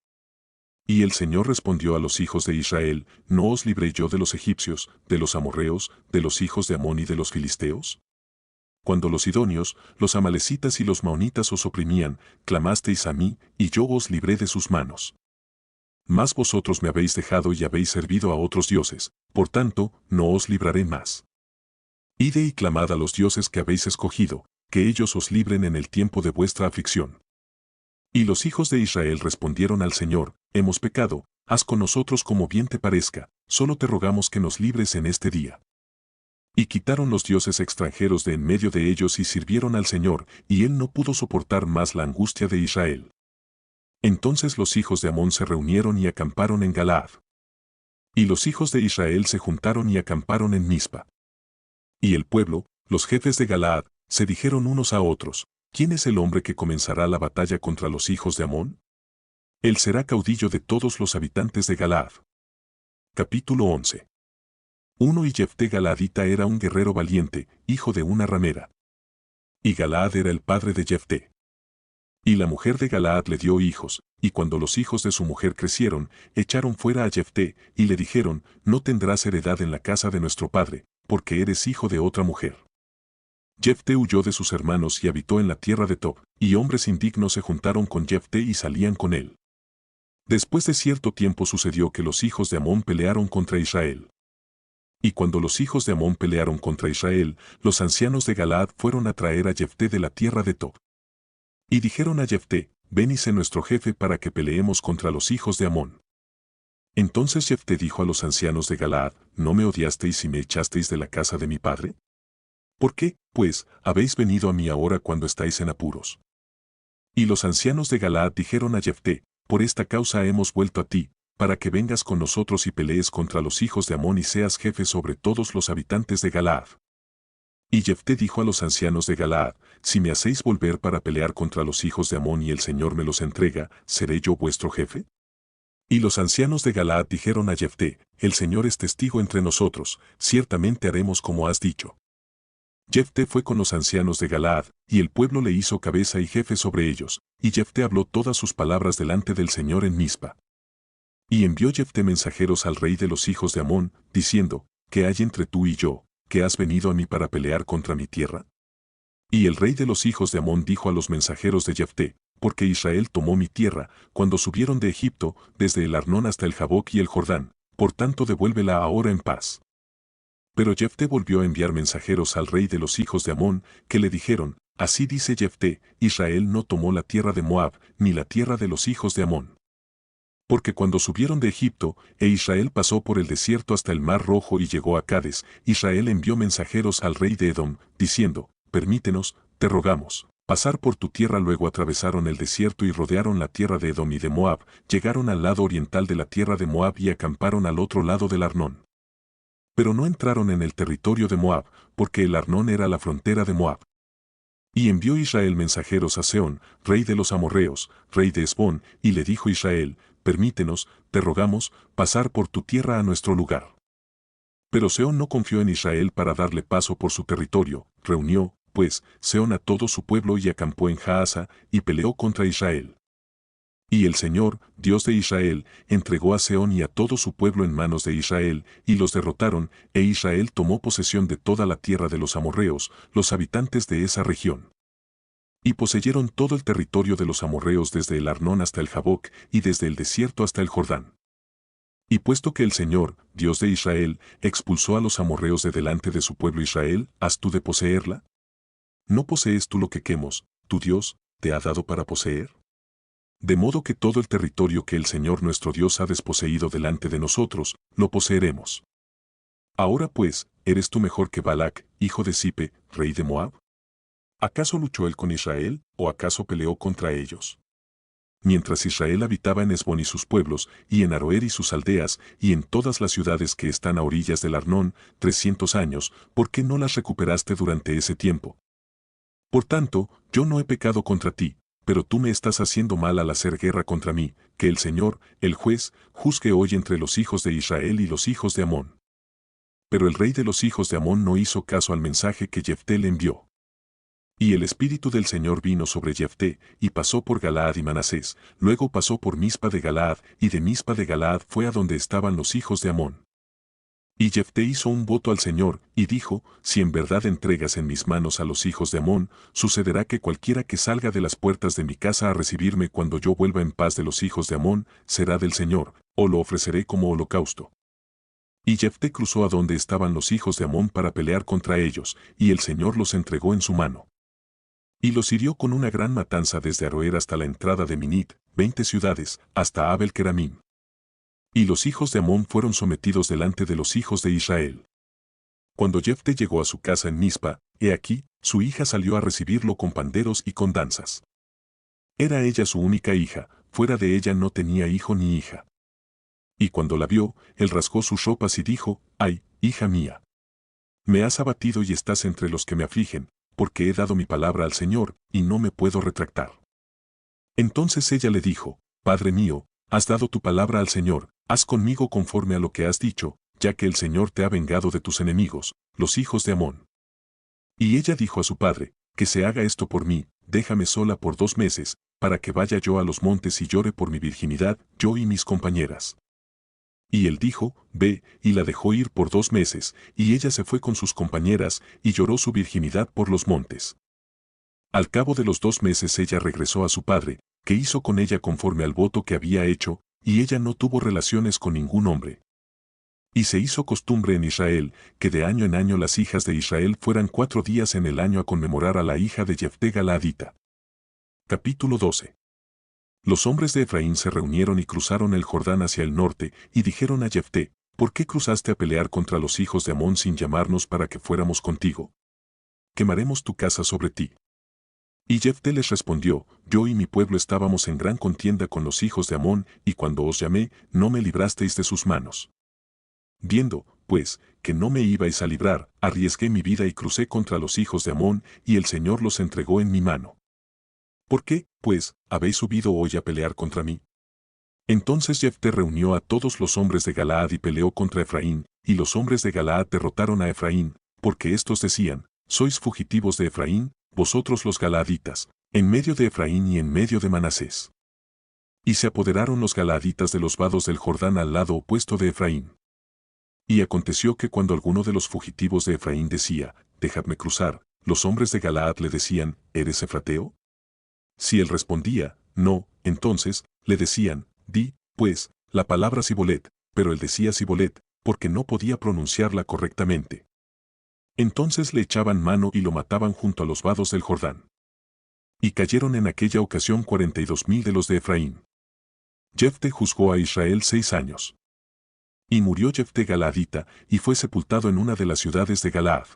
A: Y el Señor respondió a los hijos de Israel, ¿no os libré yo de los egipcios, de los amorreos, de los hijos de Amón y de los filisteos? Cuando los sidonios, los amalecitas y los maonitas os oprimían, clamasteis a mí, y yo os libré de sus manos. Mas vosotros me habéis dejado y habéis servido a otros dioses, por tanto, no os libraré más. Ide y clamad a los dioses que habéis escogido, que ellos os libren en el tiempo de vuestra aflicción. Y los hijos de Israel respondieron al Señor, hemos pecado, haz con nosotros como bien te parezca, solo te rogamos que nos libres en este día. Y quitaron los dioses extranjeros de en medio de ellos y sirvieron al Señor, y él no pudo soportar más la angustia de Israel. Entonces los hijos de Amón se reunieron y acamparon en Galaad. Y los hijos de Israel se juntaron y acamparon en Mizpa. Y el pueblo, los jefes de Galaad, se dijeron unos a otros, ¿quién es el hombre que comenzará la batalla contra los hijos de Amón? Él será caudillo de todos los habitantes de Galaad. Capítulo 11. Y Jefté Galaadita era un guerrero valiente, hijo de una ramera. Y Galaad era el padre de Jefté. Y la mujer de Galaad le dio hijos, y cuando los hijos de su mujer crecieron, echaron fuera a Jefté, y le dijeron, no tendrás heredad en la casa de nuestro padre, porque eres hijo de otra mujer. Jefté huyó de sus hermanos y habitó en la tierra de Tob, y hombres indignos se juntaron con Jefté y salían con él. Después de cierto tiempo sucedió que los hijos de Amón pelearon contra Israel. Y cuando los hijos de Amón pelearon contra Israel, los ancianos de Galaad fueron a traer a Jefté de la tierra de Tob. Y dijeron a Jefté, ven y sé nuestro jefe para que peleemos contra los hijos de Amón. Entonces Jefté dijo a los ancianos de Galaad, ¿no me odiasteis y me echasteis de la casa de mi padre? ¿Por qué, pues, habéis venido a mí ahora cuando estáis en apuros? Y los ancianos de Galaad dijeron a Jefté, por esta causa hemos vuelto a ti, para que vengas con nosotros y pelees contra los hijos de Amón y seas jefe sobre todos los habitantes de Galaad. Y Jefté dijo a los ancianos de Galaad, si me hacéis volver para pelear contra los hijos de Amón y el Señor me los entrega, ¿seré yo vuestro jefe? Y los ancianos de Galaad dijeron a Jefté, el Señor es testigo entre nosotros, ciertamente haremos como has dicho. Jefté fue con los ancianos de Galaad, y el pueblo le hizo cabeza y jefe sobre ellos, y Jefté habló todas sus palabras delante del Señor en Mizpa. Y envió Jefté mensajeros al rey de los hijos de Amón, diciendo, ¿qué hay entre tú y yo, que has venido a mí para pelear contra mi tierra? Y el rey de los hijos de Amón dijo a los mensajeros de Jefté, porque Israel tomó mi tierra, cuando subieron de Egipto, desde el Arnón hasta el Jaboc y el Jordán, por tanto devuélvela ahora en paz. Pero Jefté volvió a enviar mensajeros al rey de los hijos de Amón, que le dijeron, así dice Jefté, Israel no tomó la tierra de Moab, ni la tierra de los hijos de Amón. Porque cuando subieron de Egipto, Israel pasó por el desierto hasta el Mar Rojo y llegó a Cades, Israel envió mensajeros al rey de Edom, diciendo, permítenos, te rogamos, pasar por tu tierra. Luego atravesaron el desierto y rodearon la tierra de Edom y de Moab, llegaron al lado oriental de la tierra de Moab y acamparon al otro lado del Arnón. Pero no entraron en el territorio de Moab, porque el Arnón era la frontera de Moab. Y envió Israel mensajeros a Sehón, rey de los amorreos, rey de Hesbón, y le dijo Israel: permítenos, te rogamos, pasar por tu tierra a nuestro lugar. Pero Sehón no confió en Israel para darle paso por su territorio, reunió, pues, Sehón a todo su pueblo y acampó en Jaasa, y peleó contra Israel. Y el Señor, Dios de Israel, entregó a Sehón y a todo su pueblo en manos de Israel, y los derrotaron, e Israel tomó posesión de toda la tierra de los amorreos, los habitantes de esa región. Y poseyeron todo el territorio de los amorreos desde el Arnón hasta el Jaboc, y desde el desierto hasta el Jordán. Y puesto que el Señor, Dios de Israel, expulsó a los amorreos de delante de su pueblo Israel, ¿has tú de poseerla? ¿No posees tú lo que Quemos, tu Dios, te ha dado para poseer? De modo que todo el territorio que el Señor nuestro Dios ha desposeído delante de nosotros, lo poseeremos. Ahora pues, ¿eres tú mejor que Balac, hijo de Zipe, rey de Moab? ¿Acaso luchó él con Israel, o acaso peleó contra ellos? Mientras Israel habitaba en Hesbón y sus pueblos, y en Aroer y sus aldeas, y en todas las ciudades que están a orillas del Arnón, 300 años, ¿por qué no las recuperaste durante ese tiempo? Por tanto, yo no he pecado contra ti, pero tú me estás haciendo mal al hacer guerra contra mí, que el Señor, el juez, juzgue hoy entre los hijos de Israel y los hijos de Amón. Pero el rey de los hijos de Amón no hizo caso al mensaje que Jefté le envió. Y el espíritu del Señor vino sobre Jefté, y pasó por Galaad y Manasés, luego pasó por Mispa de Galaad, y de Mispa de Galaad fue a donde estaban los hijos de Amón. Y Jefté hizo un voto al Señor, y dijo: si en verdad entregas en mis manos a los hijos de Amón, sucederá que cualquiera que salga de las puertas de mi casa a recibirme cuando yo vuelva en paz de los hijos de Amón, será del Señor, o lo ofreceré como holocausto. Y Jefté cruzó a donde estaban los hijos de Amón para pelear contra ellos, y el Señor los entregó en su mano. Y los hirió con una gran matanza desde Aroer hasta la entrada de Minit, 20 ciudades, hasta Abel Keramim. Y los hijos de Amón fueron sometidos delante de los hijos de Israel. Cuando Jefté llegó a su casa en Mispa, he aquí, su hija salió a recibirlo con panderos y con danzas. Era ella su única hija, fuera de ella no tenía hijo ni hija. Y cuando la vio, él rasgó sus ropas y dijo: ay, hija mía. Me has abatido y estás entre los que me afligen, porque he dado mi palabra al Señor, y no me puedo retractar. Entonces ella le dijo: Padre mío, has dado tu palabra al Señor, haz conmigo conforme a lo que has dicho, ya que el Señor te ha vengado de tus enemigos, los hijos de Amón. Y ella dijo a su padre: que se haga esto por mí, déjame sola por 2 meses, para que vaya yo a los montes y llore por mi virginidad, yo y mis compañeras. Y él dijo: ve, y la dejó ir por 2 meses, y ella se fue con sus compañeras, y lloró su virginidad por los montes. Al cabo de los 2 meses ella regresó a su padre, que hizo con ella conforme al voto que había hecho, y ella no tuvo relaciones con ningún hombre. Y se hizo costumbre en Israel, que de año en año las hijas de Israel fueran 4 días en el año a conmemorar a la hija de Jefté Galaadita. Capítulo 12. Los hombres de Efraín se reunieron y cruzaron el Jordán hacia el norte, y dijeron a Jefté: ¿por qué cruzaste a pelear contra los hijos de Amón sin llamarnos para que fuéramos contigo? Quemaremos tu casa sobre ti. Y Jefté les respondió: yo y mi pueblo estábamos en gran contienda con los hijos de Amón, y cuando os llamé, no me librasteis de sus manos. Viendo, pues, que no me ibais a librar, arriesgué mi vida y crucé contra los hijos de Amón, y el Señor los entregó en mi mano. ¿Por qué, pues, habéis subido hoy a pelear contra mí? Entonces Jefté reunió a todos los hombres de Galaad y peleó contra Efraín, y los hombres de Galaad derrotaron a Efraín, porque éstos decían: sois fugitivos de Efraín, vosotros los galaaditas, en medio de Efraín y en medio de Manasés. Y se apoderaron los galaaditas de los vados del Jordán al lado opuesto de Efraín. Y aconteció que cuando alguno de los fugitivos de Efraín decía: dejadme cruzar, los hombres de Galaad le decían: ¿eres efrateo? Si él respondía: no, entonces, le decían: di, pues, la palabra Sibolet, pero él decía Sibolet, porque no podía pronunciarla correctamente. Entonces le echaban mano y lo mataban junto a los vados del Jordán. Y cayeron en aquella ocasión 42,000 de los de Efraín. Jefté juzgó a Israel 6 años. Y murió Jefté Galaadita, y fue sepultado en una de las ciudades de Galaad.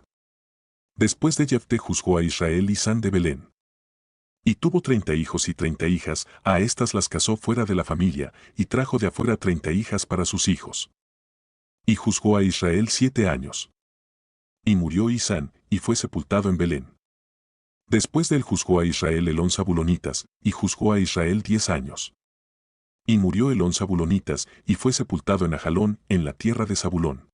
A: Después de Jefté juzgó a Israel Isán de Belén. Y tuvo 30 hijos y 30 hijas, a estas las casó fuera de la familia, y trajo de afuera 30 hijas para sus hijos. Y juzgó a Israel 7 años. Y murió Isán, y fue sepultado en Belén. Después de él juzgó a Israel Elón Zabulonitas, y juzgó a Israel 10 años. Y murió Elón Zabulonitas, y fue sepultado en Ajalón, en la tierra de Zabulón.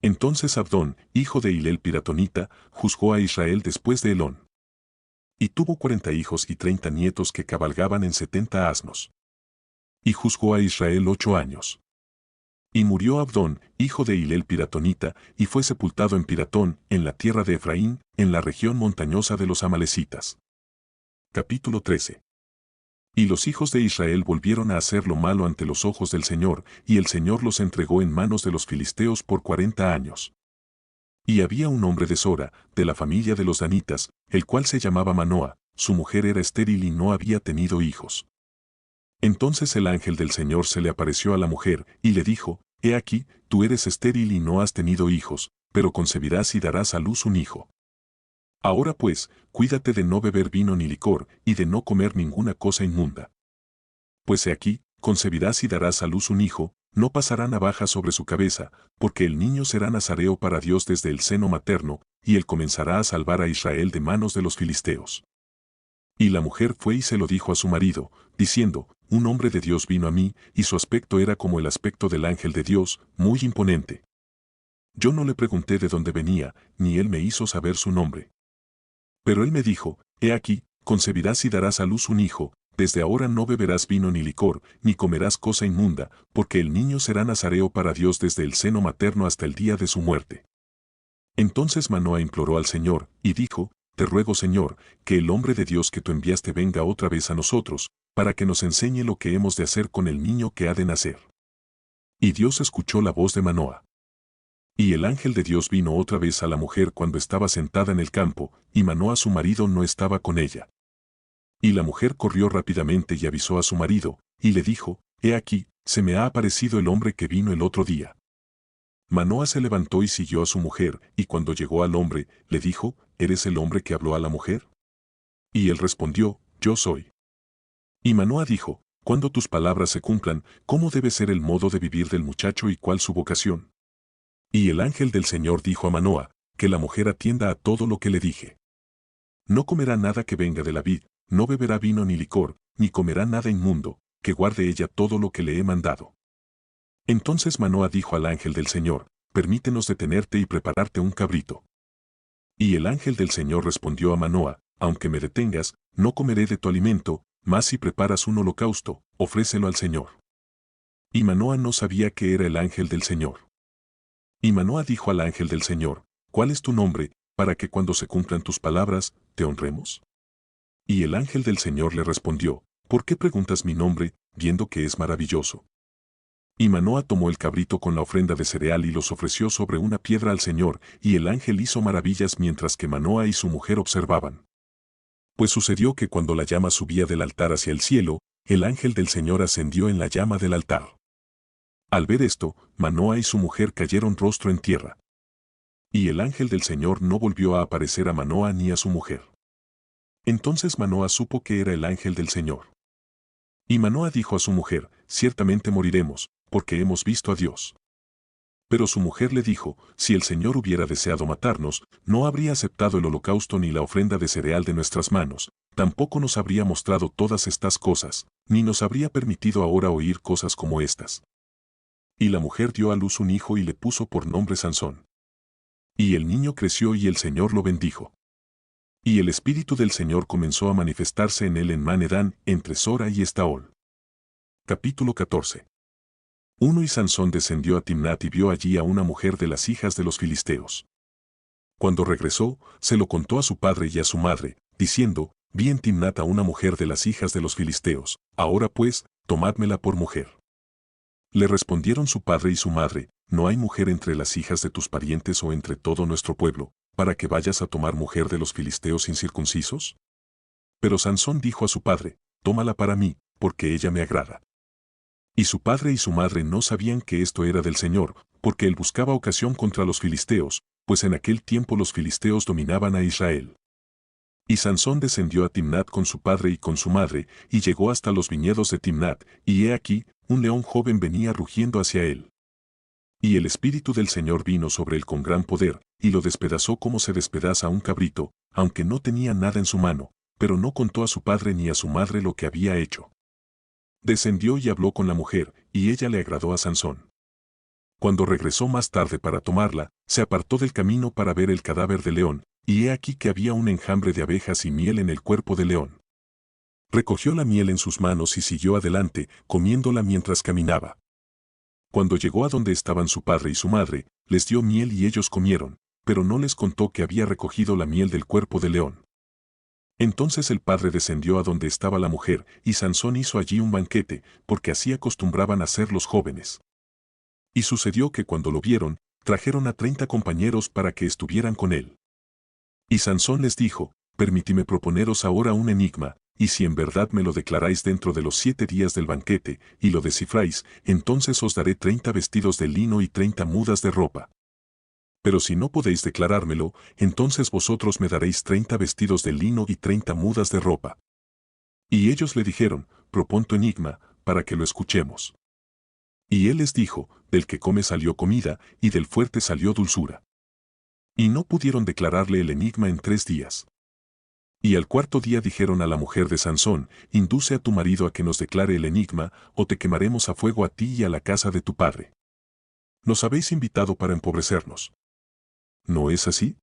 A: Entonces Abdón, hijo de Hilel Piratonita, juzgó a Israel después de Elón. Y tuvo 40 hijos y 30 nietos que cabalgaban en 70 asnos. Y juzgó a Israel 8 años. Y murió Abdón, hijo de Hilel Piratonita, y fue sepultado en Piratón, en la tierra de Efraín, en la región montañosa de los amalecitas. Capítulo 13. Y los hijos de Israel volvieron a hacer lo malo ante los ojos del Señor, y el Señor los entregó en manos de los filisteos por 40 años. Y había un hombre de Sora, de la familia de los danitas, el cual se llamaba Manoa, su mujer era estéril y no había tenido hijos. Entonces el ángel del Señor se le apareció a la mujer, y le dijo, He aquí, tú eres estéril y no has tenido hijos, pero concebirás y darás a luz un hijo. Ahora pues, cuídate de no beber vino ni licor, y de no comer ninguna cosa inmunda. Pues he aquí, concebirás y darás a luz un hijo, no pasará navaja sobre su cabeza, porque el niño será nazareo para Dios desde el seno materno, y él comenzará a salvar a Israel de manos de los filisteos. Y la mujer fue y se lo dijo a su marido, diciendo, Un hombre de Dios vino a mí, y su aspecto era como el aspecto del ángel de Dios, muy imponente. Yo no le pregunté de dónde venía, ni él me hizo saber su nombre. Pero él me dijo, He aquí, concebirás y darás a luz un hijo, desde ahora no beberás vino ni licor, ni comerás cosa inmunda, porque el niño será nazareo para Dios desde el seno materno hasta el día de su muerte. Entonces Manoa imploró al Señor, y dijo, Te ruego, Señor, que el hombre de Dios que tú enviaste venga otra vez a nosotros, para que nos enseñe lo que hemos de hacer con el niño que ha de nacer. Y Dios escuchó la voz de Manoa. Y el ángel de Dios vino otra vez a la mujer cuando estaba sentada en el campo, y Manoa su marido no estaba con ella. Y la mujer corrió rápidamente y avisó a su marido, y le dijo, He aquí, se me ha aparecido el hombre que vino el otro día. Manoa se levantó y siguió a su mujer, y cuando llegó al hombre, le dijo, ¿Eres el hombre que habló a la mujer? Y él respondió, Yo soy. Y Manoa dijo, Cuando tus palabras se cumplan, ¿cómo debe ser el modo de vivir del muchacho y cuál su vocación? Y el ángel del Señor dijo a Manoa, que la mujer atienda a todo lo que le dije. No comerá nada que venga de la vid, no beberá vino ni licor, ni comerá nada inmundo, que guarde ella todo lo que le he mandado. Entonces Manoa dijo al ángel del Señor, Permítenos detenerte y prepararte un cabrito. Y el ángel del Señor respondió a Manoa, Aunque me detengas, no comeré de tu alimento, mas si preparas un holocausto, ofrécelo al Señor. Y Manoa no sabía que era el ángel del Señor. Y Manoa dijo al ángel del Señor, ¿Cuál es tu nombre, para que cuando se cumplan tus palabras, te honremos? Y el ángel del Señor le respondió, ¿Por qué preguntas mi nombre, viendo que es maravilloso? Y Manoa tomó el cabrito con la ofrenda de cereal y los ofreció sobre una piedra al Señor, y el ángel hizo maravillas mientras que Manoa y su mujer observaban. Pues sucedió que cuando la llama subía del altar hacia el cielo, el ángel del Señor ascendió en la llama del altar. Al ver esto, Manoa y su mujer cayeron rostro en tierra. Y el ángel del Señor no volvió a aparecer a Manoa ni a su mujer. Entonces Manoa supo que era el ángel del Señor. Y Manoa dijo a su mujer, Ciertamente moriremos, porque hemos visto a Dios. Pero su mujer le dijo, Si el Señor hubiera deseado matarnos, no habría aceptado el holocausto ni la ofrenda de cereal de nuestras manos, tampoco nos habría mostrado todas estas cosas, ni nos habría permitido ahora oír cosas como estas. Y la mujer dio a luz un hijo y le puso por nombre Sansón. Y el niño creció y el Señor lo bendijo. Y el Espíritu del Señor comenzó a manifestarse en él en Manedán, entre Sora y Estaol. Capítulo 14. Y Sansón descendió a Timnat y vio allí a una mujer de las hijas de los filisteos. Cuando regresó, se lo contó a su padre y a su madre, diciendo, Vi en Timnat a una mujer de las hijas de los filisteos, ahora pues, tomádmela por mujer. Le respondieron su padre y su madre, ¿No hay mujer entre las hijas de tus parientes o entre todo nuestro pueblo, para que vayas a tomar mujer de los filisteos incircuncisos? Pero Sansón dijo a su padre, Tómala para mí, porque ella me agrada. Y su padre y su madre no sabían que esto era del Señor, porque él buscaba ocasión contra los filisteos, pues en aquel tiempo los filisteos dominaban a Israel. Y Sansón descendió a Timnat con su padre y con su madre, y llegó hasta los viñedos de Timnat, y he aquí, un león joven venía rugiendo hacia él. Y el Espíritu del Señor vino sobre él con gran poder, y lo despedazó como se despedaza un cabrito, aunque no tenía nada en su mano, pero no contó a su padre ni a su madre lo que había hecho. Descendió y habló con la mujer, y ella le agradó a Sansón. Cuando regresó más tarde para tomarla, se apartó del camino para ver el cadáver del león, y he aquí que había un enjambre de abejas y miel en el cuerpo del león. Recogió la miel en sus manos y siguió adelante, comiéndola mientras caminaba. Cuando llegó a donde estaban su padre y su madre, les dio miel y ellos comieron, pero no les contó que había recogido la miel del cuerpo del león. Entonces el padre descendió a donde estaba la mujer, y Sansón hizo allí un banquete, porque así acostumbraban hacer los jóvenes. Y sucedió que cuando lo vieron, trajeron a 30 compañeros para que estuvieran con él. Y Sansón les dijo, permitidme proponeros ahora un enigma, y si en verdad me lo declaráis dentro de los 7 días del banquete, y lo descifráis, entonces os daré 30 vestidos de lino y 30 mudas de ropa. Pero si no podéis declarármelo, entonces vosotros me daréis 30 vestidos de lino y 30 mudas de ropa. Y ellos le dijeron, propón tu enigma, para que lo escuchemos. Y él les dijo, del que come salió comida, y del fuerte salió dulzura. Y no pudieron declararle el enigma en 3 días. Y al 4.º día dijeron a la mujer de Sansón, induce a tu marido a que nos declare el enigma, o te quemaremos a fuego a ti y a la casa de tu padre. Nos habéis invitado para empobrecernos. ¿No es así?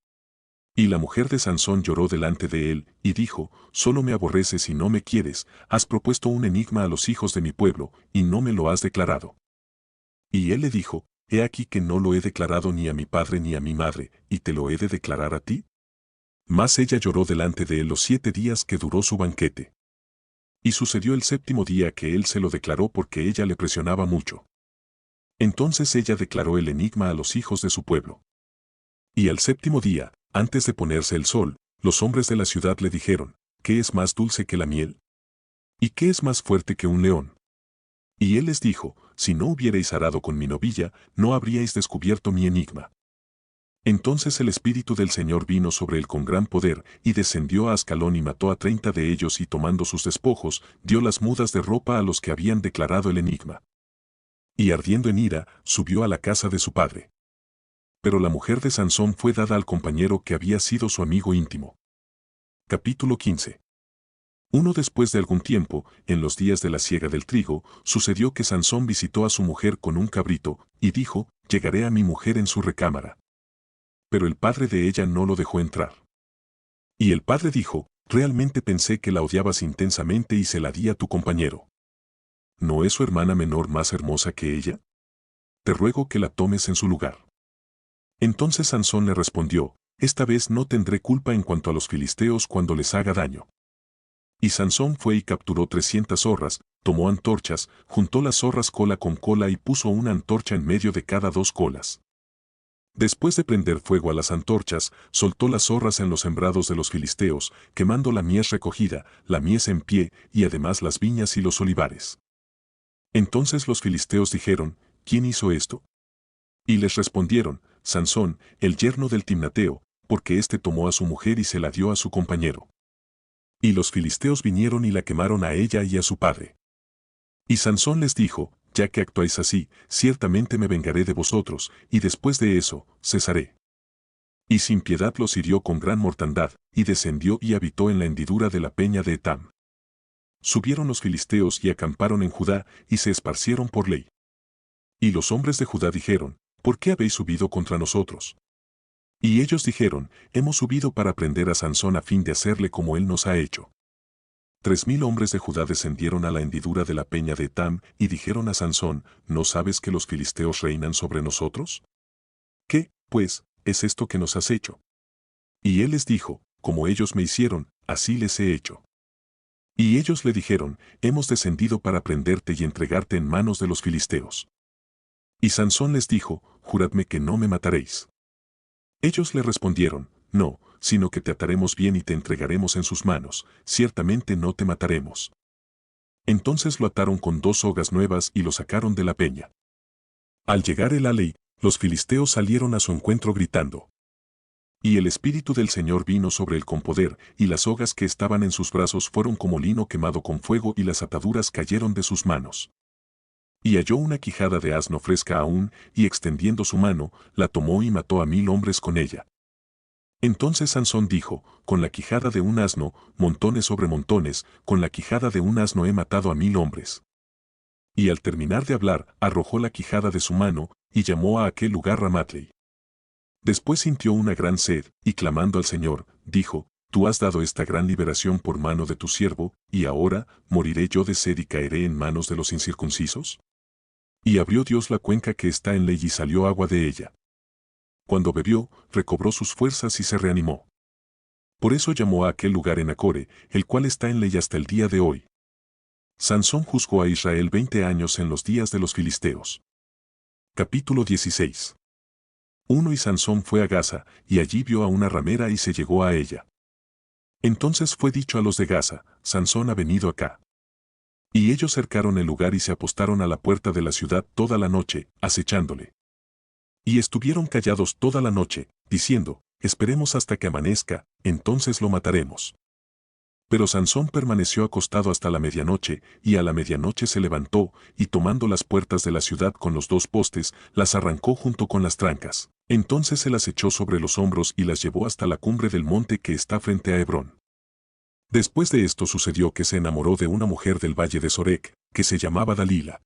A: Y la mujer de Sansón lloró delante de él, y dijo, solo me aborreces y no me quieres, has propuesto un enigma a los hijos de mi pueblo, y no me lo has declarado. Y él le dijo, he aquí que no lo he declarado ni a mi padre ni a mi madre, y te lo he de declarar a ti. Mas ella lloró delante de él los 7 días que duró su banquete. Y sucedió el 7.º día que él se lo declaró porque ella le presionaba mucho. Entonces ella declaró el enigma a los hijos de su pueblo. Y al 7.º día, antes de ponerse el sol, los hombres de la ciudad le dijeron, ¿qué es más dulce que la miel? ¿Y qué es más fuerte que un león? Y él les dijo, si no hubierais arado con mi novilla, no habríais descubierto mi enigma. Entonces el Espíritu del Señor vino sobre él con gran poder, y descendió a Ascalón y mató a 30 de ellos y tomando sus despojos, dio las mudas de ropa a los que habían declarado el enigma. Y ardiendo en ira, subió a la casa de su padre. Pero la mujer de Sansón fue dada al compañero que había sido su amigo íntimo. Capítulo 15. Después de algún tiempo, en los días de la siega del trigo, sucedió que Sansón visitó a su mujer con un cabrito, y dijo, llegaré a mi mujer en su recámara. Pero el padre de ella no lo dejó entrar. Y el padre dijo, realmente pensé que la odiabas intensamente y se la di a tu compañero. ¿No es su hermana menor más hermosa que ella? Te ruego que la tomes en su lugar. Entonces Sansón le respondió, esta vez no tendré culpa en cuanto a los filisteos cuando les haga daño. Y Sansón fue y capturó 300 zorras, tomó antorchas, juntó las zorras cola con cola y puso una antorcha en medio de cada 2 colas. Después de prender fuego a las antorchas, soltó las zorras en los sembrados de los filisteos, quemando la mies recogida, la mies en pie, y además las viñas y los olivares. Entonces los filisteos dijeron, ¿quién hizo esto? Y les respondieron, Sansón, el yerno del Timnateo, porque éste tomó a su mujer y se la dio a su compañero. Y los filisteos vinieron y la quemaron a ella y a su padre. Y Sansón les dijo, ya que actuáis así, ciertamente me vengaré de vosotros, y después de eso, cesaré. Y sin piedad los hirió con gran mortandad, y descendió y habitó en la hendidura de la peña de Etam. Subieron los filisteos y acamparon en Judá, y se esparcieron por ley. Y los hombres de Judá dijeron, ¿por qué habéis subido contra nosotros? Y ellos dijeron, hemos subido para prender a Sansón a fin de hacerle como él nos ha hecho. 3.000 hombres de Judá descendieron a la hendidura de la peña de Etam y dijeron a Sansón, ¿no sabes que los filisteos reinan sobre nosotros? ¿Qué, pues, es esto que nos has hecho? Y él les dijo, como ellos me hicieron, así les he hecho. Y ellos le dijeron, hemos descendido para prenderte y entregarte en manos de los filisteos. Y Sansón les dijo, juradme que no me mataréis. Ellos le respondieron, no, sino que te ataremos bien y te entregaremos en sus manos, ciertamente no te mataremos. Entonces lo ataron con 2 sogas nuevas y lo sacaron de la peña. Al llegar el aley, los filisteos salieron a su encuentro gritando. Y el Espíritu del Señor vino sobre él con poder, y las sogas que estaban en sus brazos fueron como lino quemado con fuego y las ataduras cayeron de sus manos. Y halló una quijada de asno fresca aún, y extendiendo su mano, la tomó y mató a 1000 hombres con ella. Entonces Sansón dijo, con la quijada de un asno, montones sobre montones, con la quijada de un asno he matado a 1000 hombres. Y al terminar de hablar, arrojó la quijada de su mano, y llamó a aquel lugar Ramatlei. Después sintió una gran sed, y clamando al Señor, dijo, Tú has dado esta gran liberación por mano de tu siervo, y ahora, ¿moriré yo de sed y caeré en manos de los incircuncisos? Y abrió Dios la cuenca que está en Ley y salió agua de ella. Cuando bebió, recobró sus fuerzas y se reanimó. Por eso llamó a aquel lugar Enacore, el cual está en Ley hasta el día de hoy. Sansón juzgó a Israel 20 años en los días de los filisteos. Capítulo 16. Y Sansón fue a Gaza, y allí vio a una ramera y se llegó a ella. Entonces fue dicho a los de Gaza, Sansón ha venido acá. Y ellos cercaron el lugar y se apostaron a la puerta de la ciudad toda la noche, acechándole. Y estuvieron callados toda la noche, diciendo, esperemos hasta que amanezca, entonces lo mataremos. Pero Sansón permaneció acostado hasta la medianoche, y a la medianoche se levantó, y tomando las puertas de la ciudad con los 2 postes, las arrancó junto con las trancas. Entonces se las echó sobre los hombros y las llevó hasta la cumbre del monte que está frente a Hebrón. Después de esto sucedió que se enamoró de una mujer del valle de Sorek, que se llamaba Dalila.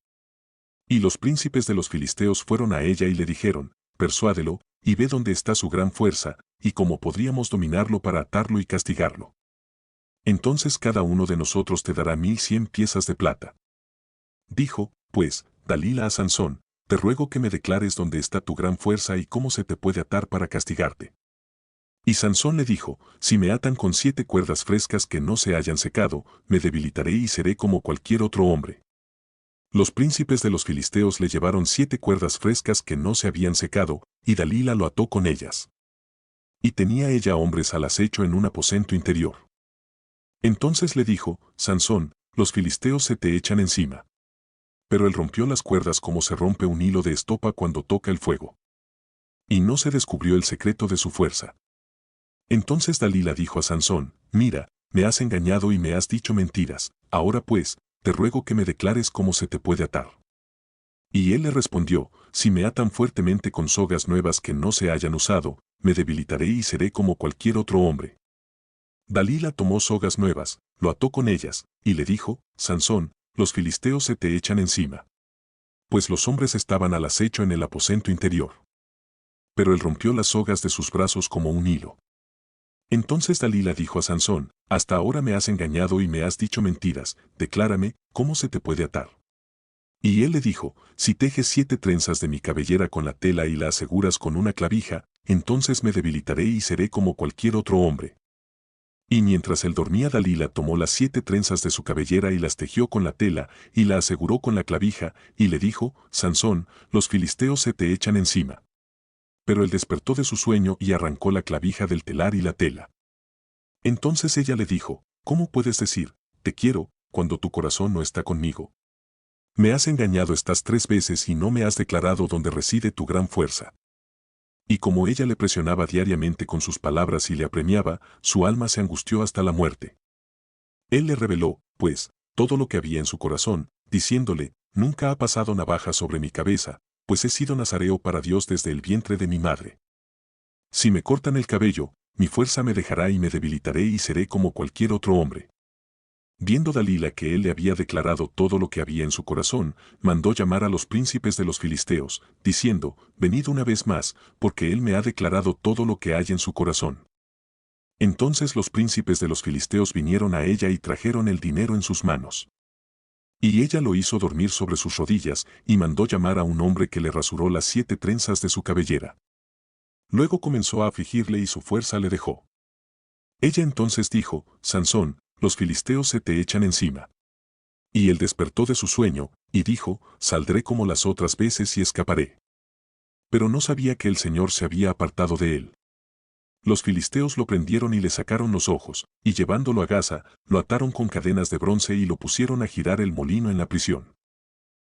A: Y los príncipes de los filisteos fueron a ella y le dijeron, persuádelo, y ve dónde está su gran fuerza, y cómo podríamos dominarlo para atarlo y castigarlo. Entonces cada uno de nosotros te dará 1100 piezas de plata. Dijo, pues, Dalila a Sansón, te ruego que me declares dónde está tu gran fuerza y cómo se te puede atar para castigarte. Y Sansón le dijo, si me atan con 7 cuerdas frescas que no se hayan secado, me debilitaré y seré como cualquier otro hombre. Los príncipes de los filisteos le llevaron 7 cuerdas frescas que no se habían secado, y Dalila lo ató con ellas. Y tenía ella hombres al acecho en un aposento interior. Entonces le dijo, Sansón, los filisteos se te echan encima. Pero él rompió las cuerdas como se rompe un hilo de estopa cuando toca el fuego. Y no se descubrió el secreto de su fuerza. Entonces Dalila dijo a Sansón, mira, me has engañado y me has dicho mentiras, ahora pues, te ruego que me declares cómo se te puede atar. Y él le respondió, si me atan fuertemente con sogas nuevas que no se hayan usado, me debilitaré y seré como cualquier otro hombre. Dalila tomó sogas nuevas, lo ató con ellas, y le dijo, Sansón, los filisteos se te echan encima. Pues los hombres estaban al acecho en el aposento interior. Pero él rompió las sogas de sus brazos como un hilo. Entonces Dalila dijo a Sansón, hasta ahora me has engañado y me has dicho mentiras, declárame, ¿cómo se te puede atar? Y él le dijo, si tejes 7 trenzas de mi cabellera con la tela y la aseguras con una clavija, entonces me debilitaré y seré como cualquier otro hombre. Y mientras él dormía Dalila tomó las 7 trenzas de su cabellera y las tejió con la tela, y la aseguró con la clavija, y le dijo, Sansón, los filisteos se te echan encima. Pero él despertó de su sueño y arrancó la clavija del telar y la tela. Entonces ella le dijo, ¿cómo puedes decir, te quiero, cuando tu corazón no está conmigo? Me has engañado estas 3 veces y no me has declarado dónde reside tu gran fuerza. Y como ella le presionaba diariamente con sus palabras y le apremiaba, su alma se angustió hasta la muerte. Él le reveló, pues, todo lo que había en su corazón, diciéndole, nunca ha pasado navaja sobre mi cabeza, pues he sido nazareo para Dios desde el vientre de mi madre. Si me cortan el cabello, mi fuerza me dejará y me debilitaré y seré como cualquier otro hombre. Viendo Dalila que él le había declarado todo lo que había en su corazón, mandó llamar a los príncipes de los filisteos, diciendo, venid una vez más, porque él me ha declarado todo lo que hay en su corazón. Entonces los príncipes de los filisteos vinieron a ella y trajeron el dinero en sus manos. Y ella lo hizo dormir sobre sus rodillas, y mandó llamar a un hombre que le rasuró las 7 trenzas de su cabellera. Luego comenzó a afligirle y su fuerza le dejó. Ella entonces dijo, Sansón, los filisteos se te echan encima. Y él despertó de su sueño, y dijo, saldré como las otras veces y escaparé. Pero no sabía que el Señor se había apartado de él. Los filisteos lo prendieron y le sacaron los ojos, y llevándolo a Gaza, lo ataron con cadenas de bronce y lo pusieron a girar el molino en la prisión.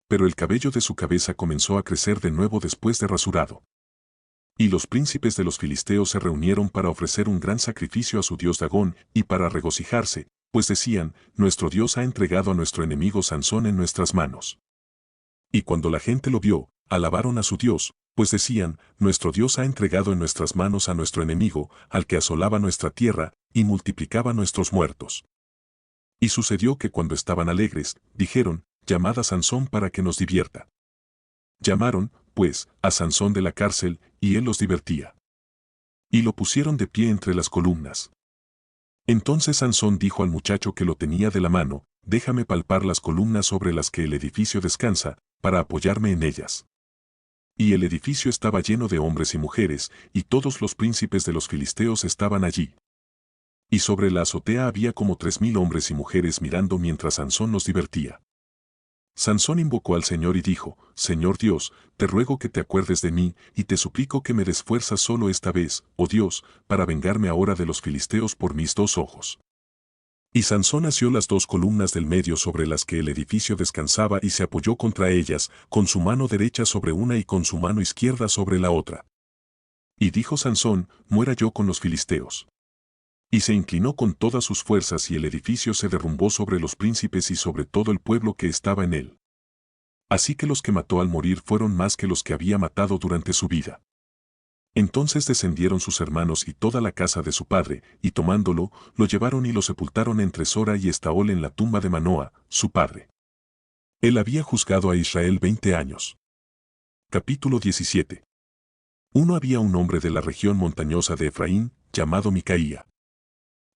A: Pero el cabello de su cabeza comenzó a crecer de nuevo después de rasurado. Y los príncipes de los filisteos se reunieron para ofrecer un gran sacrificio a su dios Dagón y para regocijarse, pues decían, nuestro Dios ha entregado a nuestro enemigo Sansón en nuestras manos. Y cuando la gente lo vio, alabaron a su Dios, pues decían, nuestro Dios ha entregado en nuestras manos a nuestro enemigo, al que asolaba nuestra tierra, y multiplicaba nuestros muertos. Y sucedió que cuando estaban alegres, dijeron, llamad a Sansón para que nos divierta. Llamaron, pues, a Sansón de la cárcel, y él los divertía. Y lo pusieron de pie entre las columnas. Entonces Sansón dijo al muchacho que lo tenía de la mano, déjame palpar las columnas sobre las que el edificio descansa, para apoyarme en ellas. Y el edificio estaba lleno de hombres y mujeres, y todos los príncipes de los filisteos estaban allí. Y sobre la azotea había como 3000 hombres y mujeres mirando mientras Sansón los divertía. Sansón invocó al Señor y dijo, Señor Dios, te ruego que te acuerdes de mí, y te suplico que me des fuerza solo esta vez, oh Dios, para vengarme ahora de los filisteos por mis 2 ojos. Y Sansón asió las 2 columnas del medio sobre las que el edificio descansaba y se apoyó contra ellas, con su mano derecha sobre una y con su mano izquierda sobre la otra. Y dijo Sansón, muera yo con los filisteos. Y se inclinó con todas sus fuerzas y el edificio se derrumbó sobre los príncipes y sobre todo el pueblo que estaba en él. Así que los que mató al morir fueron más que los que había matado durante su vida. Entonces descendieron sus hermanos y toda la casa de su padre, y tomándolo, lo llevaron y lo sepultaron entre Sora y Estaol en la tumba de Manoa, su padre. Él había juzgado a Israel 20 años. Capítulo 17. Había un hombre de la región montañosa de Efraín, llamado Micaía.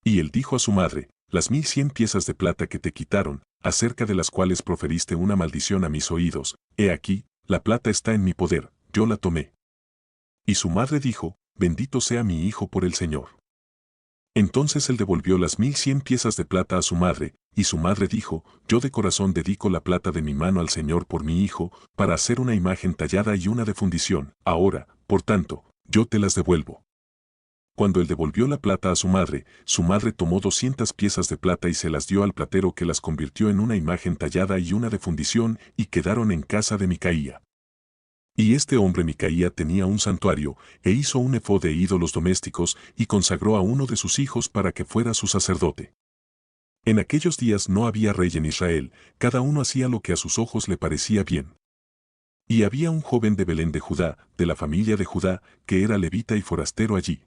A: Y él dijo a su madre, las 1100 piezas de plata que te quitaron, acerca de las cuales proferiste una maldición a mis oídos, he aquí, la plata está en mi poder, yo la tomé. Y su madre dijo, bendito sea mi hijo por el Señor. Entonces él devolvió las 1100 piezas de plata a su madre, y su madre dijo, yo de corazón dedico la plata de mi mano al Señor por mi hijo, para hacer una imagen tallada y una de fundición, ahora, por tanto, yo te las devuelvo. Cuando él devolvió la plata a su madre tomó 200 piezas de plata y se las dio al platero que las convirtió en una imagen tallada y una de fundición y quedaron en casa de Micaía. Y este hombre Micaía tenía un santuario, e hizo un efod de ídolos domésticos y consagró a uno de sus hijos para que fuera su sacerdote. En aquellos días no había rey en Israel, cada uno hacía lo que a sus ojos le parecía bien. Y había un joven de Belén de Judá, de la familia de Judá, que era levita y forastero allí.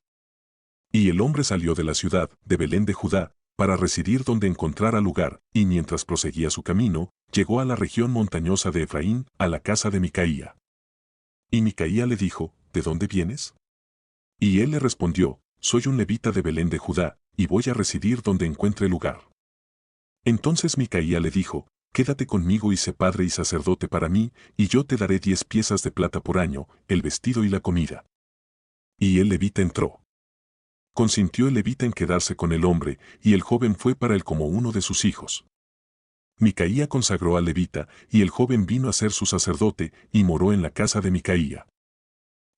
A: Y el hombre salió de la ciudad, de Belén de Judá, para residir donde encontrara lugar, y mientras proseguía su camino, llegó a la región montañosa de Efraín, a la casa de Micaía. Y Micaía le dijo, ¿de dónde vienes? Y él le respondió, soy un levita de Belén de Judá, y voy a residir donde encuentre lugar. Entonces Micaía le dijo, quédate conmigo y sé padre y sacerdote para mí, y yo te daré 10 piezas de plata por año, el vestido y la comida. Y el levita entró. Consintió el levita en quedarse con el hombre, y el joven fue para él como uno de sus hijos. Micaía consagró al levita, y el joven vino a ser su sacerdote, y moró en la casa de Micaía.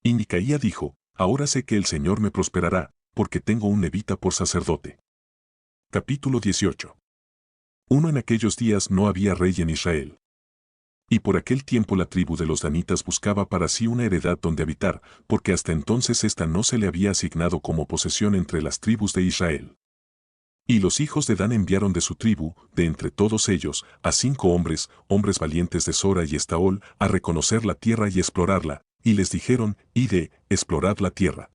A: Y Micaía dijo, ahora sé que el Señor me prosperará, porque tengo un levita por sacerdote. Capítulo 18. En aquellos días no había rey en Israel. Y por aquel tiempo la tribu de los danitas buscaba para sí una heredad donde habitar, porque hasta entonces esta no se le había asignado como posesión entre las tribus de Israel. Y los hijos de Dan enviaron de su tribu, de entre todos ellos, a 5 hombres, hombres valientes de Sora y Estaol, a reconocer la tierra y explorarla, y les dijeron, id, explorad la tierra.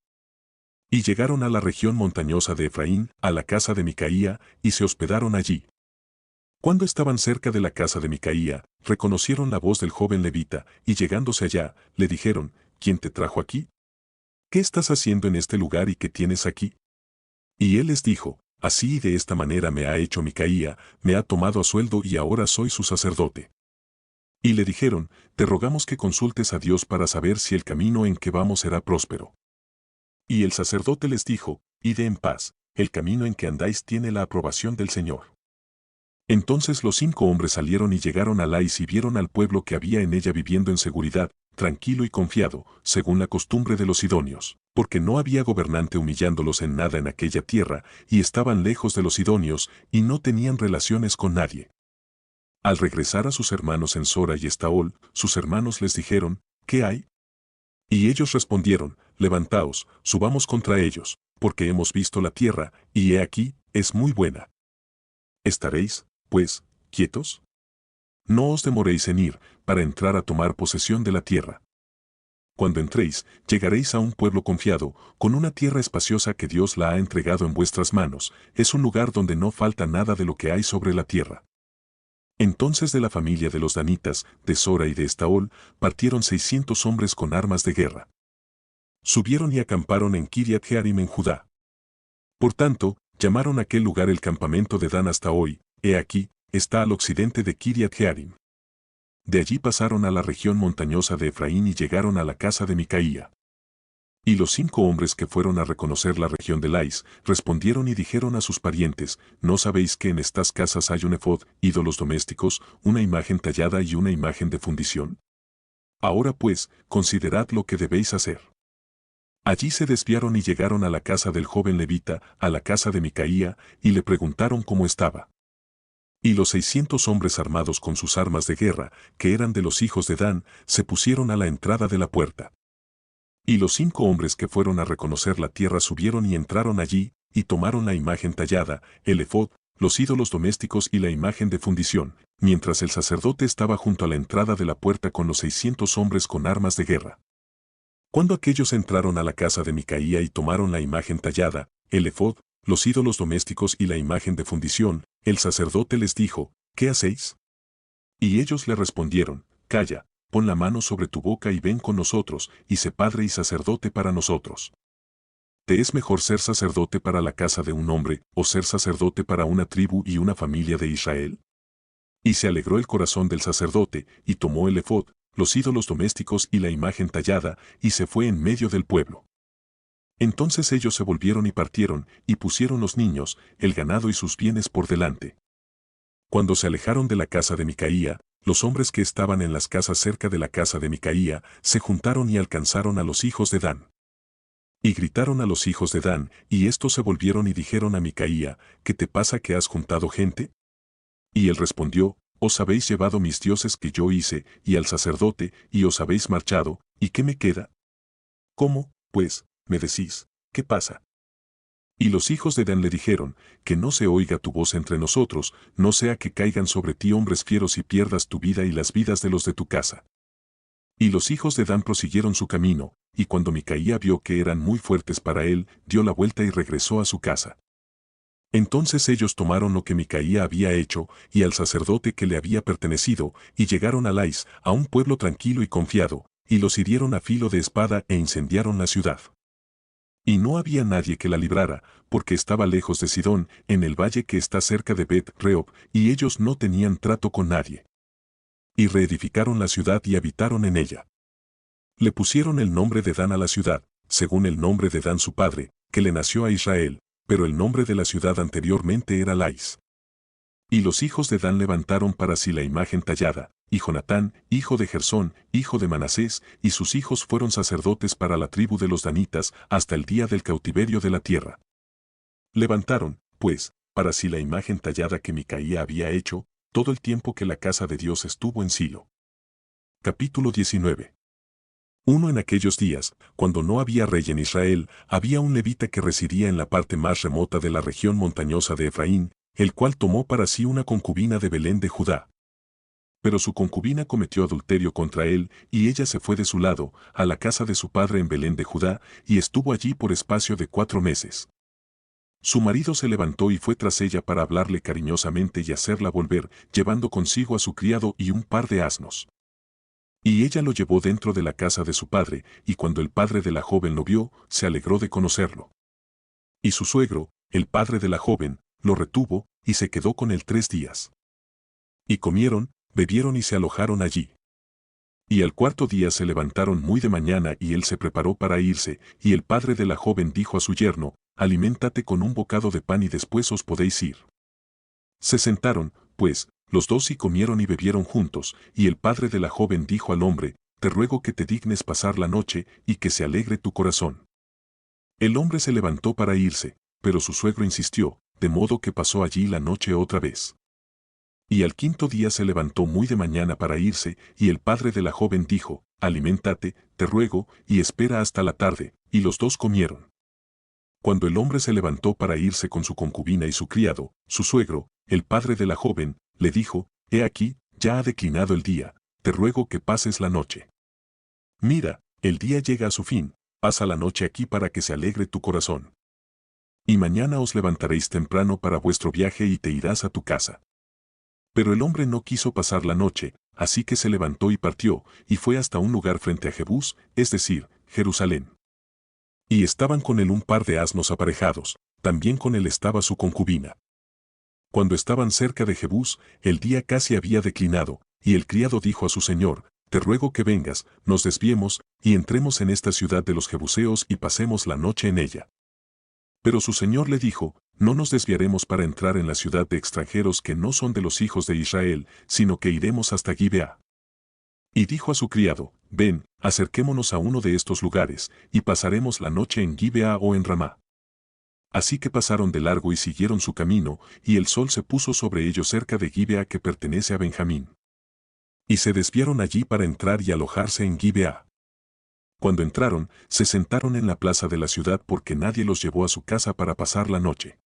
A: Y llegaron a la región montañosa de Efraín, a la casa de Micaía, y se hospedaron allí. Cuando estaban cerca de la casa de Micaía, reconocieron la voz del joven levita, y llegándose allá, le dijeron, ¿quién te trajo aquí? ¿Qué estás haciendo en este lugar y qué tienes aquí? Y él les dijo, así y de esta manera me ha hecho Micaía, me ha tomado a sueldo y ahora soy su sacerdote. Y le dijeron, te rogamos que consultes a Dios para saber si el camino en que vamos será próspero. Y el sacerdote les dijo, id en paz, el camino en que andáis tiene la aprobación del Señor. Entonces los 5 hombres salieron y llegaron a Lais y vieron al pueblo que había en ella viviendo en seguridad, tranquilo y confiado, según la costumbre de los sidonios, porque no había gobernante humillándolos en nada en aquella tierra, y estaban lejos de los sidonios, y no tenían relaciones con nadie. Al regresar a sus hermanos en Sora y Estaol, sus hermanos les dijeron, ¿qué hay? Y ellos respondieron, levantaos, subamos contra ellos, porque hemos visto la tierra, y he aquí, es muy buena. ¿Estaréis, pues, quietos? No os demoréis en ir, para entrar a tomar posesión de la tierra. Cuando entréis, llegaréis a un pueblo confiado, con una tierra espaciosa que Dios la ha entregado en vuestras manos, es un lugar donde no falta nada de lo que hay sobre la tierra. Entonces de la familia de los danitas, de Sora y de Estaol, partieron 600 hombres con armas de guerra. Subieron y acamparon en Kiriat Jearim en Judá. Por tanto, llamaron aquel lugar el campamento de Dan hasta hoy, he aquí, está al occidente de Kiriat Jearim. De allí pasaron a la región montañosa de Efraín y llegaron a la casa de Micaía. Y los 5 hombres que fueron a reconocer la región de Lais, respondieron y dijeron a sus parientes, ¿no sabéis que en estas casas hay un efod, ídolos domésticos, una imagen tallada y una imagen de fundición? Ahora pues, considerad lo que debéis hacer. Allí se desviaron y llegaron a la casa del joven levita, a la casa de Micaía, y le preguntaron cómo estaba. Y los 600 hombres armados con sus armas de guerra, que eran de los hijos de Dan, se pusieron a la entrada de la puerta. Y los 5 hombres que fueron a reconocer la tierra subieron y entraron allí, y tomaron la imagen tallada, el efod, los ídolos domésticos y la imagen de fundición, mientras el sacerdote estaba junto a la entrada de la puerta con los 600 hombres con armas de guerra. Cuando aquellos entraron a la casa de Micaía y tomaron la imagen tallada, el efod, los ídolos domésticos y la imagen de fundición, el sacerdote les dijo, ¿qué hacéis? Y ellos le respondieron, calla, pon la mano sobre tu boca y ven con nosotros, y sé padre y sacerdote para nosotros. ¿Te es mejor ser sacerdote para la casa de un hombre, o ser sacerdote para una tribu y una familia de Israel? Y se alegró el corazón del sacerdote, y tomó el efod, los ídolos domésticos y la imagen tallada, y se fue en medio del pueblo. Entonces ellos se volvieron y partieron, y pusieron los niños, el ganado y sus bienes por delante. Cuando se alejaron de la casa de Micaía, los hombres que estaban en las casas cerca de la casa de Micaía, se juntaron y alcanzaron a los hijos de Dan. Y gritaron a los hijos de Dan, y estos se volvieron y dijeron a Micaía, ¿qué te pasa que has juntado gente? Y él respondió, os habéis llevado mis dioses que yo hice, y al sacerdote, y os habéis marchado, ¿y qué me queda? ¿Cómo, pues, me decís, qué pasa? Y los hijos de Dan le dijeron, que no se oiga tu voz entre nosotros, no sea que caigan sobre ti hombres fieros y pierdas tu vida y las vidas de los de tu casa. Y los hijos de Dan prosiguieron su camino, y cuando Micaía vio que eran muy fuertes para él, dio la vuelta y regresó a su casa. Entonces ellos tomaron lo que Micaía había hecho, y al sacerdote que le había pertenecido, y llegaron a Lais, a un pueblo tranquilo y confiado, y los hirieron a filo de espada e incendiaron la ciudad. Y no había nadie que la librara, porque estaba lejos de Sidón, en el valle que está cerca de Bet-Rehob, y ellos no tenían trato con nadie. Y reedificaron la ciudad y habitaron en ella. Le pusieron el nombre de Dan a la ciudad, según el nombre de Dan su padre, que le nació a Israel, pero el nombre de la ciudad anteriormente era Lais. Y los hijos de Dan levantaron para sí la imagen tallada, y Jonatán, hijo de Gersón, hijo de Manasés, y sus hijos fueron sacerdotes para la tribu de los danitas hasta el día del cautiverio de la tierra. Levantaron, pues, para sí la imagen tallada que Micaía había hecho, todo el tiempo que la casa de Dios estuvo en Silo. Capítulo 19. En aquellos días, cuando no había rey en Israel, había un levita que residía en la parte más remota de la región montañosa de Efraín, el cual tomó para sí una concubina de Belén de Judá. Pero su concubina cometió adulterio contra él, y ella se fue de su lado, a la casa de su padre en Belén de Judá, y estuvo allí por espacio de 4 meses. Su marido se levantó y fue tras ella para hablarle cariñosamente y hacerla volver, llevando consigo a su criado y un par de asnos. Y ella lo llevó dentro de la casa de su padre, y cuando el padre de la joven lo vio, se alegró de conocerlo. Y su suegro, el padre de la joven, lo retuvo, y se quedó con él 3 días. Y comieron, bebieron y se alojaron allí. Y al 4.º día se levantaron muy de mañana y él se preparó para irse, y el padre de la joven dijo a su yerno, aliméntate con un bocado de pan y después os podéis ir. Se sentaron, pues, los dos y comieron y bebieron juntos, y el padre de la joven dijo al hombre, te ruego que te dignes pasar la noche, y que se alegre tu corazón. El hombre se levantó para irse, pero su suegro insistió, de modo que pasó allí la noche otra vez. Y al 5.º día se levantó muy de mañana para irse, y el padre de la joven dijo, aliméntate, te ruego, y espera hasta la tarde. Y los dos comieron. Cuando el hombre se levantó para irse con su concubina y su criado, su suegro, el padre de la joven, le dijo, he aquí, ya ha declinado el día, te ruego que pases la noche. Mira, el día llega a su fin, pasa la noche aquí para que se alegre tu corazón. Y mañana os levantaréis temprano para vuestro viaje y te irás a tu casa. Pero el hombre no quiso pasar la noche, así que se levantó y partió, y fue hasta un lugar frente a Jebús, es decir, Jerusalén. Y estaban con él un par de asnos aparejados, también con él estaba su concubina. Cuando estaban cerca de Jebús, el día casi había declinado, y el criado dijo a su señor, te ruego que vengas, nos desviemos, y entremos en esta ciudad de los Jebuseos y pasemos la noche en ella. Pero su señor le dijo, no nos desviaremos para entrar en la ciudad de extranjeros que no son de los hijos de Israel, sino que iremos hasta Gibeá. Y dijo a su criado, ven, acerquémonos a uno de estos lugares, y pasaremos la noche en Gibeá o en Ramá. Así que pasaron de largo y siguieron su camino, y el sol se puso sobre ellos cerca de Gibeá que pertenece a Benjamín. Y se desviaron allí para entrar y alojarse en Gibeá. Cuando entraron, se sentaron en la plaza de la ciudad porque nadie los llevó a su casa para pasar la noche.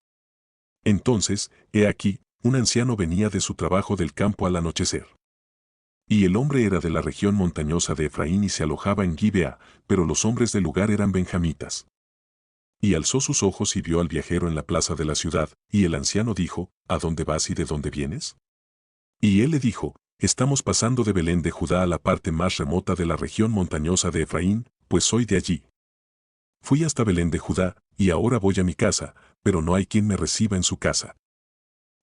A: Entonces, he aquí, un anciano venía de su trabajo del campo al anochecer. Y el hombre era de la región montañosa de Efraín y se alojaba en Gibeá, pero los hombres del lugar eran benjamitas. Y alzó sus ojos y vio al viajero en la plaza de la ciudad, y el anciano dijo, ¿a dónde vas y de dónde vienes? Y él le dijo, estamos pasando de Belén de Judá a la parte más remota de la región montañosa de Efraín, pues soy de allí. Fui hasta Belén de Judá, y ahora voy a mi casa, pero no hay quien me reciba en su casa.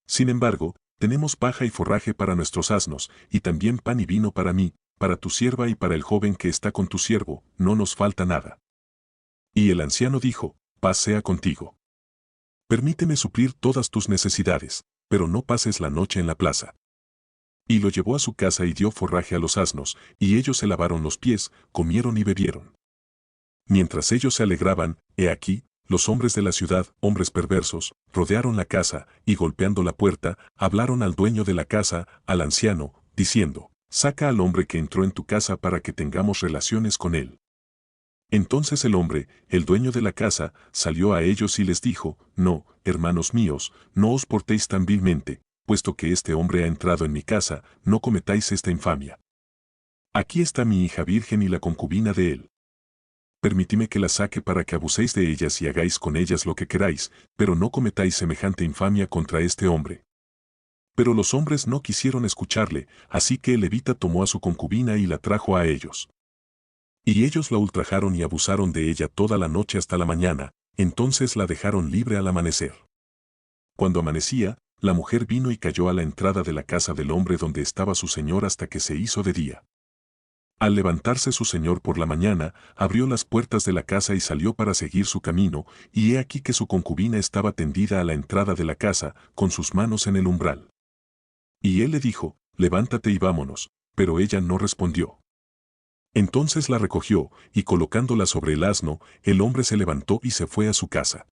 A: Sin embargo, tenemos paja y forraje para nuestros asnos, y también pan y vino para mí, para tu sierva y para el joven que está con tu siervo, no nos falta nada. Y el anciano dijo, paz sea contigo. Permíteme suplir todas tus necesidades, pero no pases la noche en la plaza. Y lo llevó a su casa y dio forraje a los asnos, y ellos se lavaron los pies, comieron y bebieron. Mientras ellos se alegraban, he aquí, los hombres de la ciudad, hombres perversos, rodearon la casa, y golpeando la puerta, hablaron al dueño de la casa, al anciano, diciendo, saca al hombre que entró en tu casa para que tengamos relaciones con él. Entonces el hombre, el dueño de la casa, salió a ellos y les dijo, no, hermanos míos, no os portéis tan vilmente, puesto que este hombre ha entrado en mi casa, no cometáis esta infamia. Aquí está mi hija virgen y la concubina de él. Permitidme que la saque para que abuséis de ellas y hagáis con ellas lo que queráis, pero no cometáis semejante infamia contra este hombre. Pero los hombres no quisieron escucharle, así que el levita tomó a su concubina y la trajo a ellos. Y ellos la ultrajaron y abusaron de ella toda la noche hasta la mañana, entonces la dejaron libre al amanecer. Cuando amanecía, la mujer vino y cayó a la entrada de la casa del hombre donde estaba su señor hasta que se hizo de día. Al levantarse su señor por la mañana, abrió las puertas de la casa y salió para seguir su camino, y he aquí que su concubina estaba tendida a la entrada de la casa, con sus manos en el umbral. Y él le dijo, levántate y vámonos, pero ella no respondió. Entonces la recogió, y colocándola sobre el asno, el hombre se levantó y se fue a su casa.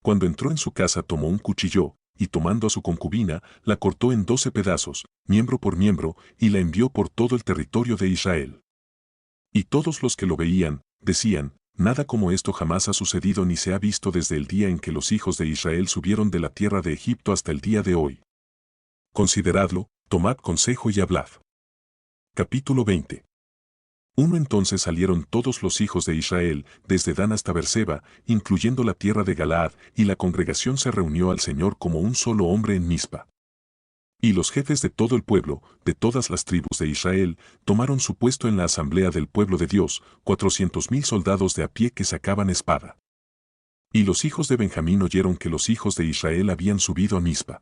A: Cuando entró en su casa tomó un cuchillo, y tomando a su concubina, la cortó en 12 pedazos, miembro por miembro, y la envió por todo el territorio de Israel. Y todos los que lo veían, decían, nada como esto jamás ha sucedido ni se ha visto desde el día en que los hijos de Israel subieron de la tierra de Egipto hasta el día de hoy. Consideradlo, tomad consejo y hablad. Capítulo 20. Entonces salieron todos los hijos de Israel, desde Dan hasta Berseba, incluyendo la tierra de Galaad, y la congregación se reunió al Señor como un solo hombre en Mizpa. Y los jefes de todo el pueblo, de todas las tribus de Israel, tomaron su puesto en la asamblea del pueblo de Dios, 400,000 soldados de a pie que sacaban espada. Y los hijos de Benjamín oyeron que los hijos de Israel habían subido a Mizpa.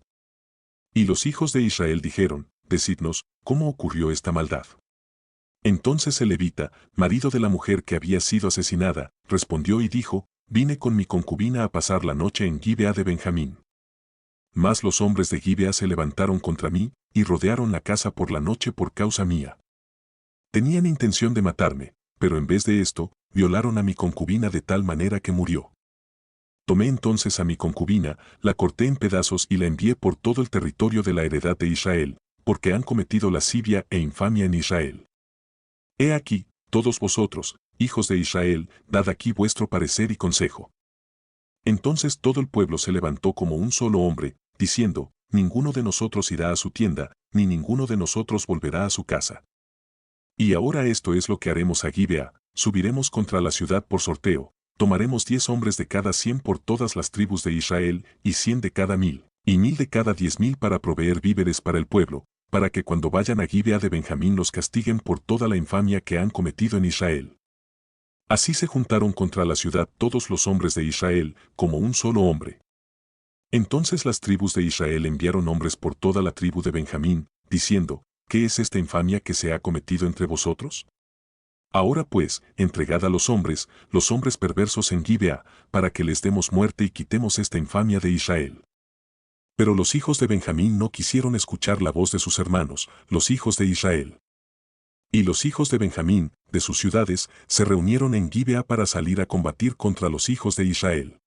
A: Y los hijos de Israel dijeron, decidnos, ¿cómo ocurrió esta maldad? Entonces el levita, marido de la mujer que había sido asesinada, respondió y dijo, vine con mi concubina a pasar la noche en Gibeá de Benjamín. Mas los hombres de Gibeá se levantaron contra mí, y rodearon la casa por la noche por causa mía. Tenían intención de matarme, pero en vez de esto, violaron a mi concubina de tal manera que murió. Tomé entonces a mi concubina, la corté en pedazos y la envié por todo el territorio de la heredad de Israel, porque han cometido lascivia e infamia en Israel. He aquí, todos vosotros, hijos de Israel, dad aquí vuestro parecer y consejo. Entonces todo el pueblo se levantó como un solo hombre, diciendo, ninguno de nosotros irá a su tienda, ni ninguno de nosotros volverá a su casa. Y ahora esto es lo que haremos a Gibea, subiremos contra la ciudad por sorteo, tomaremos 10 hombres de cada 100 por todas las tribus de Israel, y 100 de cada 1000, y 1000 de cada 10.000 para proveer víveres para el pueblo, para que cuando vayan a Gibea de Benjamín los castiguen por toda la infamia que han cometido en Israel. Así se juntaron contra la ciudad todos los hombres de Israel, como un solo hombre. Entonces las tribus de Israel enviaron hombres por toda la tribu de Benjamín, diciendo, ¿qué es esta infamia que se ha cometido entre vosotros? Ahora pues, entregad a los hombres perversos en Gibea, para que les demos muerte y quitemos esta infamia de Israel. Pero los hijos de Benjamín no quisieron escuchar la voz de sus hermanos, los hijos de Israel. Y los hijos de Benjamín, de sus ciudades, se reunieron en Gibea para salir a combatir contra los hijos de Israel.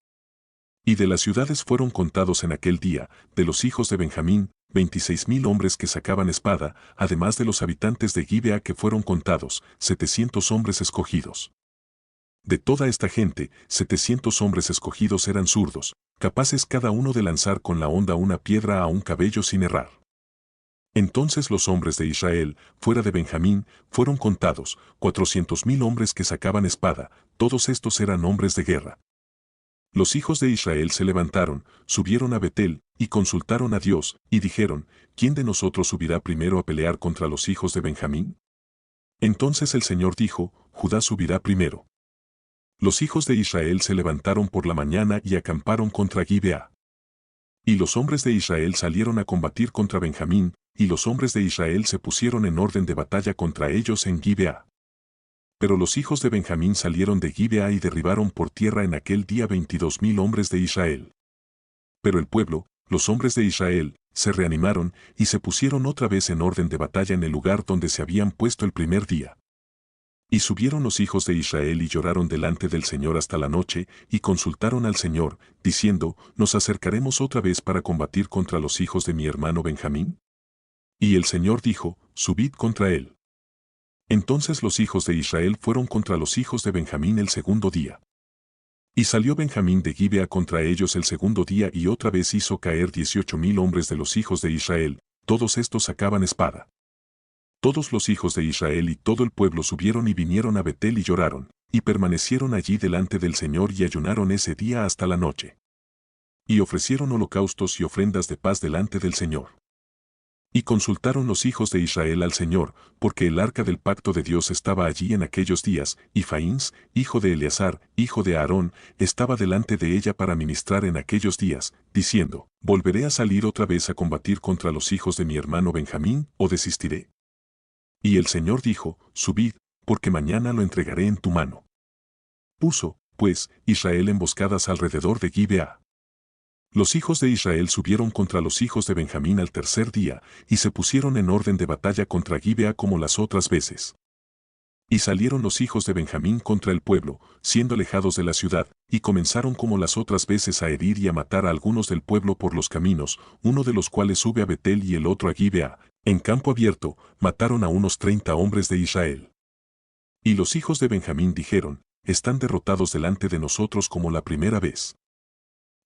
A: Y de las ciudades fueron contados en aquel día, de los hijos de Benjamín, 26.000 hombres que sacaban espada, además de los habitantes de Gibea que fueron contados, 700 hombres escogidos. De toda esta gente, 700 hombres escogidos eran zurdos, capaces cada uno de lanzar con la honda una piedra a un cabello sin errar. Entonces los hombres de Israel, fuera de Benjamín, fueron contados, 400.000 hombres que sacaban espada, todos estos eran hombres de guerra. Los hijos de Israel se levantaron, subieron a Betel, y consultaron a Dios, y dijeron, ¿quién de nosotros subirá primero a pelear contra los hijos de Benjamín? Entonces el Señor dijo, Judá subirá primero. Los hijos de Israel se levantaron por la mañana y acamparon contra Gibea. Y los hombres de Israel salieron a combatir contra Benjamín, y los hombres de Israel se pusieron en orden de batalla contra ellos en Gibea. Pero los hijos de Benjamín salieron de Gibea y derribaron por tierra en aquel día 22.000 hombres de Israel. Pero el pueblo, los hombres de Israel, se reanimaron y se pusieron otra vez en orden de batalla en el lugar donde se habían puesto el primer día. Y subieron los hijos de Israel y lloraron delante del Señor hasta la noche, y consultaron al Señor, diciendo, ¿nos acercaremos otra vez para combatir contra los hijos de mi hermano Benjamín? Y el Señor dijo, subid contra él. Entonces los hijos de Israel fueron contra los hijos de Benjamín el segundo día. Y salió Benjamín de Gibea contra ellos el segundo día y otra vez hizo caer 18.000 hombres de los hijos de Israel, todos estos sacaban espada. Todos los hijos de Israel y todo el pueblo subieron y vinieron a Betel y lloraron, y permanecieron allí delante del Señor y ayunaron ese día hasta la noche. Y ofrecieron holocaustos y ofrendas de paz delante del Señor. Y consultaron los hijos de Israel al Señor, porque el arca del pacto de Dios estaba allí en aquellos días, y Faíns, hijo de Eleazar, hijo de Aarón, estaba delante de ella para ministrar en aquellos días, diciendo, ¿volveré a salir otra vez a combatir contra los hijos de mi hermano Benjamín, o desistiré? Y el Señor dijo, subid, porque mañana lo entregaré en tu mano. Puso, pues, Israel emboscadas alrededor de Gibea. Los hijos de Israel subieron contra los hijos de Benjamín al tercer día, y se pusieron en orden de batalla contra Gibea como las otras veces. Y salieron los hijos de Benjamín contra el pueblo, siendo alejados de la ciudad, y comenzaron como las otras veces a herir y a matar a algunos del pueblo por los caminos, uno de los cuales sube a Betel y el otro a Gibea. En campo abierto, mataron a unos 30 hombres de Israel. Y los hijos de Benjamín dijeron, están derrotados delante de nosotros como la primera vez.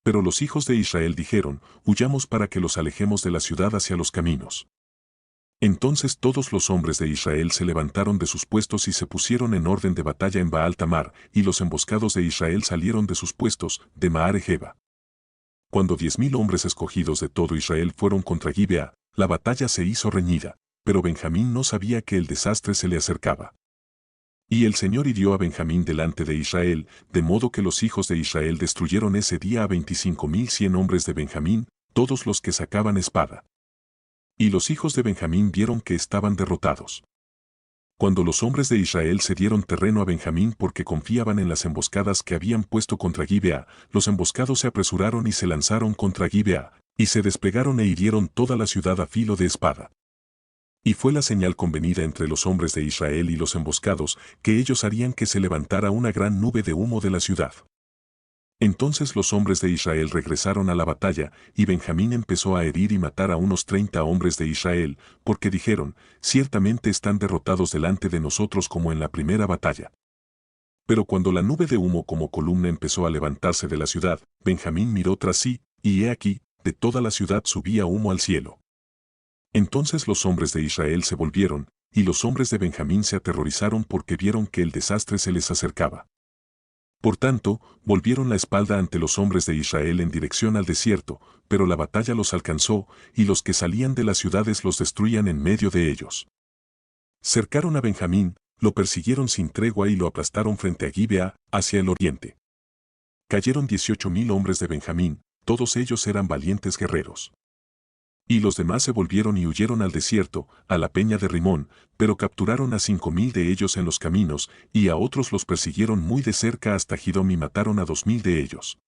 A: Pero los hijos de Israel dijeron, huyamos para que los alejemos de la ciudad hacia los caminos. Entonces todos los hombres de Israel se levantaron de sus puestos y se pusieron en orden de batalla en Baal Tamar, y los emboscados de Israel salieron de sus puestos, de Maarejeba. Cuando 10.000 hombres escogidos de todo Israel fueron contra Gibea, la batalla se hizo reñida, pero Benjamín no sabía que el desastre se le acercaba. Y el Señor hirió a Benjamín delante de Israel, de modo que los hijos de Israel destruyeron ese día a 25.100 hombres de Benjamín, todos los que sacaban espada. Y los hijos de Benjamín vieron que estaban derrotados. Cuando los hombres de Israel se dieron terreno a Benjamín porque confiaban en las emboscadas que habían puesto contra Gibea, los emboscados se apresuraron y se lanzaron contra Gibea, y se desplegaron e hirieron toda la ciudad a filo de espada. Y fue la señal convenida entre los hombres de Israel y los emboscados, que ellos harían que se levantara una gran nube de humo de la ciudad. Entonces los hombres de Israel regresaron a la batalla, y Benjamín empezó a herir y matar a unos 30 hombres de Israel, porque dijeron, ciertamente están derrotados delante de nosotros como en la primera batalla. Pero cuando la nube de humo como columna empezó a levantarse de la ciudad, Benjamín miró tras sí, y he aquí, de toda la ciudad subía humo al cielo. Entonces los hombres de Israel se volvieron, y los hombres de Benjamín se aterrorizaron porque vieron que el desastre se les acercaba. Por tanto, volvieron la espalda ante los hombres de Israel en dirección al desierto, pero la batalla los alcanzó, y los que salían de las ciudades los destruían en medio de ellos. Cercaron a Benjamín, lo persiguieron sin tregua y lo aplastaron frente a Gibea, hacia el oriente. Cayeron 18,000 hombres de Benjamín, todos ellos eran valientes guerreros. Y los demás se volvieron y huyeron al desierto, a la peña de Rimón, pero capturaron a 5,000 de ellos en los caminos, y a otros los persiguieron muy de cerca hasta Gidom y mataron a 2,000 de ellos.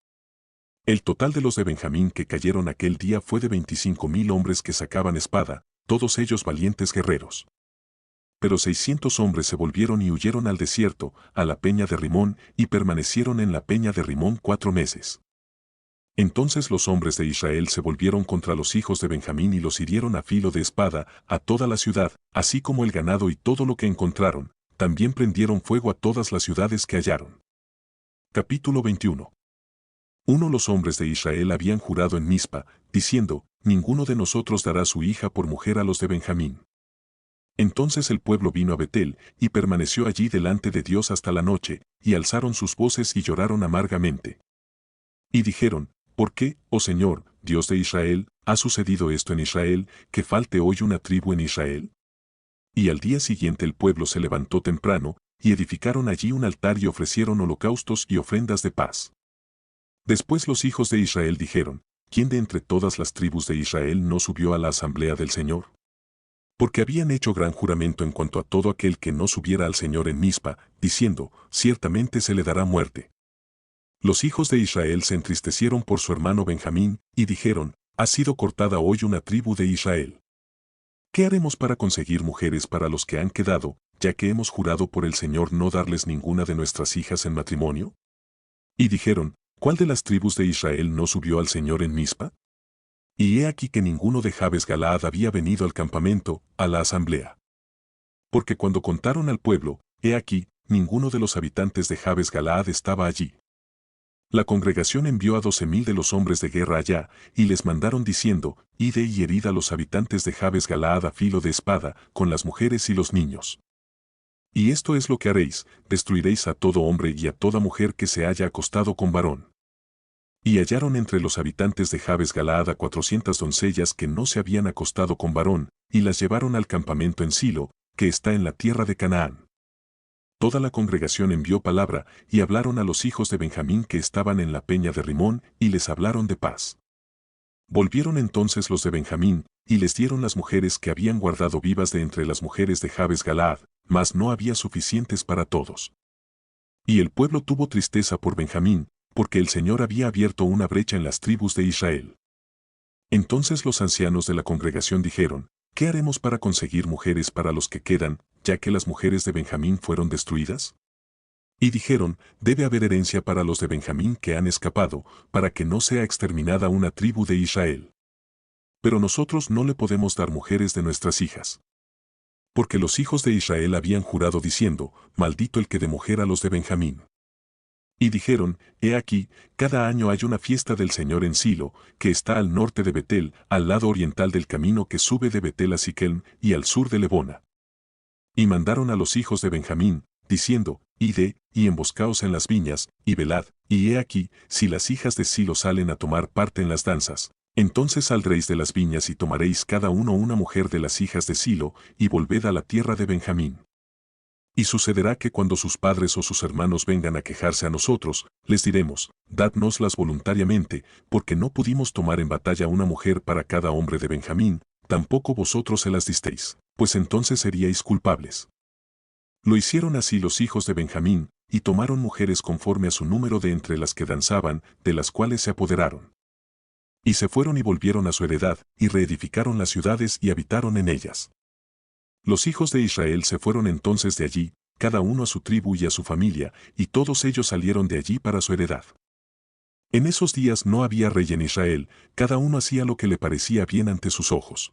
A: El total de los de Benjamín que cayeron aquel día fue de 25,000 hombres que sacaban espada, todos ellos valientes guerreros. Pero 600 hombres se volvieron y huyeron al desierto, a la peña de Rimón, y permanecieron en la peña de Rimón 4 meses. Entonces los hombres de Israel se volvieron contra los hijos de Benjamín y los hirieron a filo de espada, a toda la ciudad, así como el ganado y todo lo que encontraron, también prendieron fuego a todas las ciudades que hallaron. Capítulo 21. Los hombres de Israel habían jurado en Mizpa, diciendo, ninguno de nosotros dará su hija por mujer a los de Benjamín. Entonces el pueblo vino a Betel, y permaneció allí delante de Dios hasta la noche, y alzaron sus voces y lloraron amargamente. Y dijeron, ¿por qué, oh Señor, Dios de Israel, ha sucedido esto en Israel, que falte hoy una tribu en Israel? Y al día siguiente el pueblo se levantó temprano, y edificaron allí un altar y ofrecieron holocaustos y ofrendas de paz. Después los hijos de Israel dijeron, ¿quién de entre todas las tribus de Israel no subió a la asamblea del Señor? Porque habían hecho gran juramento en cuanto a todo aquel que no subiera al Señor en Mizpa, diciendo, ciertamente se le dará muerte. Los hijos de Israel se entristecieron por su hermano Benjamín, y dijeron, ha sido cortada hoy una tribu de Israel. ¿Qué haremos para conseguir mujeres para los que han quedado, ya que hemos jurado por el Señor no darles ninguna de nuestras hijas en matrimonio? Y dijeron, ¿cuál de las tribus de Israel no subió al Señor en Mizpa? Y he aquí que ninguno de Jabes Galaad había venido al campamento, a la asamblea. Porque cuando contaron al pueblo, he aquí, ninguno de los habitantes de Jabes Galaad estaba allí. La congregación envió a 12,000 de los hombres de guerra allá, y les mandaron diciendo, id y herid a los habitantes de Jabes Galaad a filo de espada, con las mujeres y los niños. Y esto es lo que haréis, destruiréis a todo hombre y a toda mujer que se haya acostado con varón. Y hallaron entre los habitantes de Jabes Galaad a 400 doncellas que no se habían acostado con varón, y las llevaron al campamento en Silo, que está en la tierra de Canaán. Toda la congregación envió palabra, y hablaron a los hijos de Benjamín que estaban en la peña de Rimón, y les hablaron de paz. Volvieron entonces los de Benjamín, y les dieron las mujeres que habían guardado vivas de entre las mujeres de Jabes Galaad, mas no había suficientes para todos. Y el pueblo tuvo tristeza por Benjamín, porque el Señor había abierto una brecha en las tribus de Israel. Entonces los ancianos de la congregación dijeron, ¿qué haremos para conseguir mujeres para los que quedan, ya que las mujeres de Benjamín fueron destruidas? Y dijeron, debe haber herencia para los de Benjamín que han escapado, para que no sea exterminada una tribu de Israel. Pero nosotros no le podemos dar mujeres de nuestras hijas. Porque los hijos de Israel habían jurado diciendo, maldito el que dé mujer a los de Benjamín. Y dijeron, he aquí, cada año hay una fiesta del Señor en Silo, que está al norte de Betel, al lado oriental del camino que sube de Betel a Siquem, y al sur de Lebona. Y mandaron a los hijos de Benjamín, diciendo, id, y emboscaos en las viñas, y velad, y he aquí, si las hijas de Silo salen a tomar parte en las danzas, entonces saldréis de las viñas y tomaréis cada uno una mujer de las hijas de Silo, y volved a la tierra de Benjamín. Y sucederá que cuando sus padres o sus hermanos vengan a quejarse a nosotros, les diremos, dádnoslas voluntariamente, porque no pudimos tomar en batalla una mujer para cada hombre de Benjamín, tampoco vosotros se las disteis, pues entonces seríais culpables. Lo hicieron así los hijos de Benjamín, y tomaron mujeres conforme a su número de entre las que danzaban, de las cuales se apoderaron. Y se fueron y volvieron a su heredad, y reedificaron las ciudades y habitaron en ellas. Los hijos de Israel se fueron entonces de allí, cada uno a su tribu y a su familia, y todos ellos salieron de allí para su heredad. En esos días no había rey en Israel, cada uno hacía lo que le parecía bien ante sus ojos.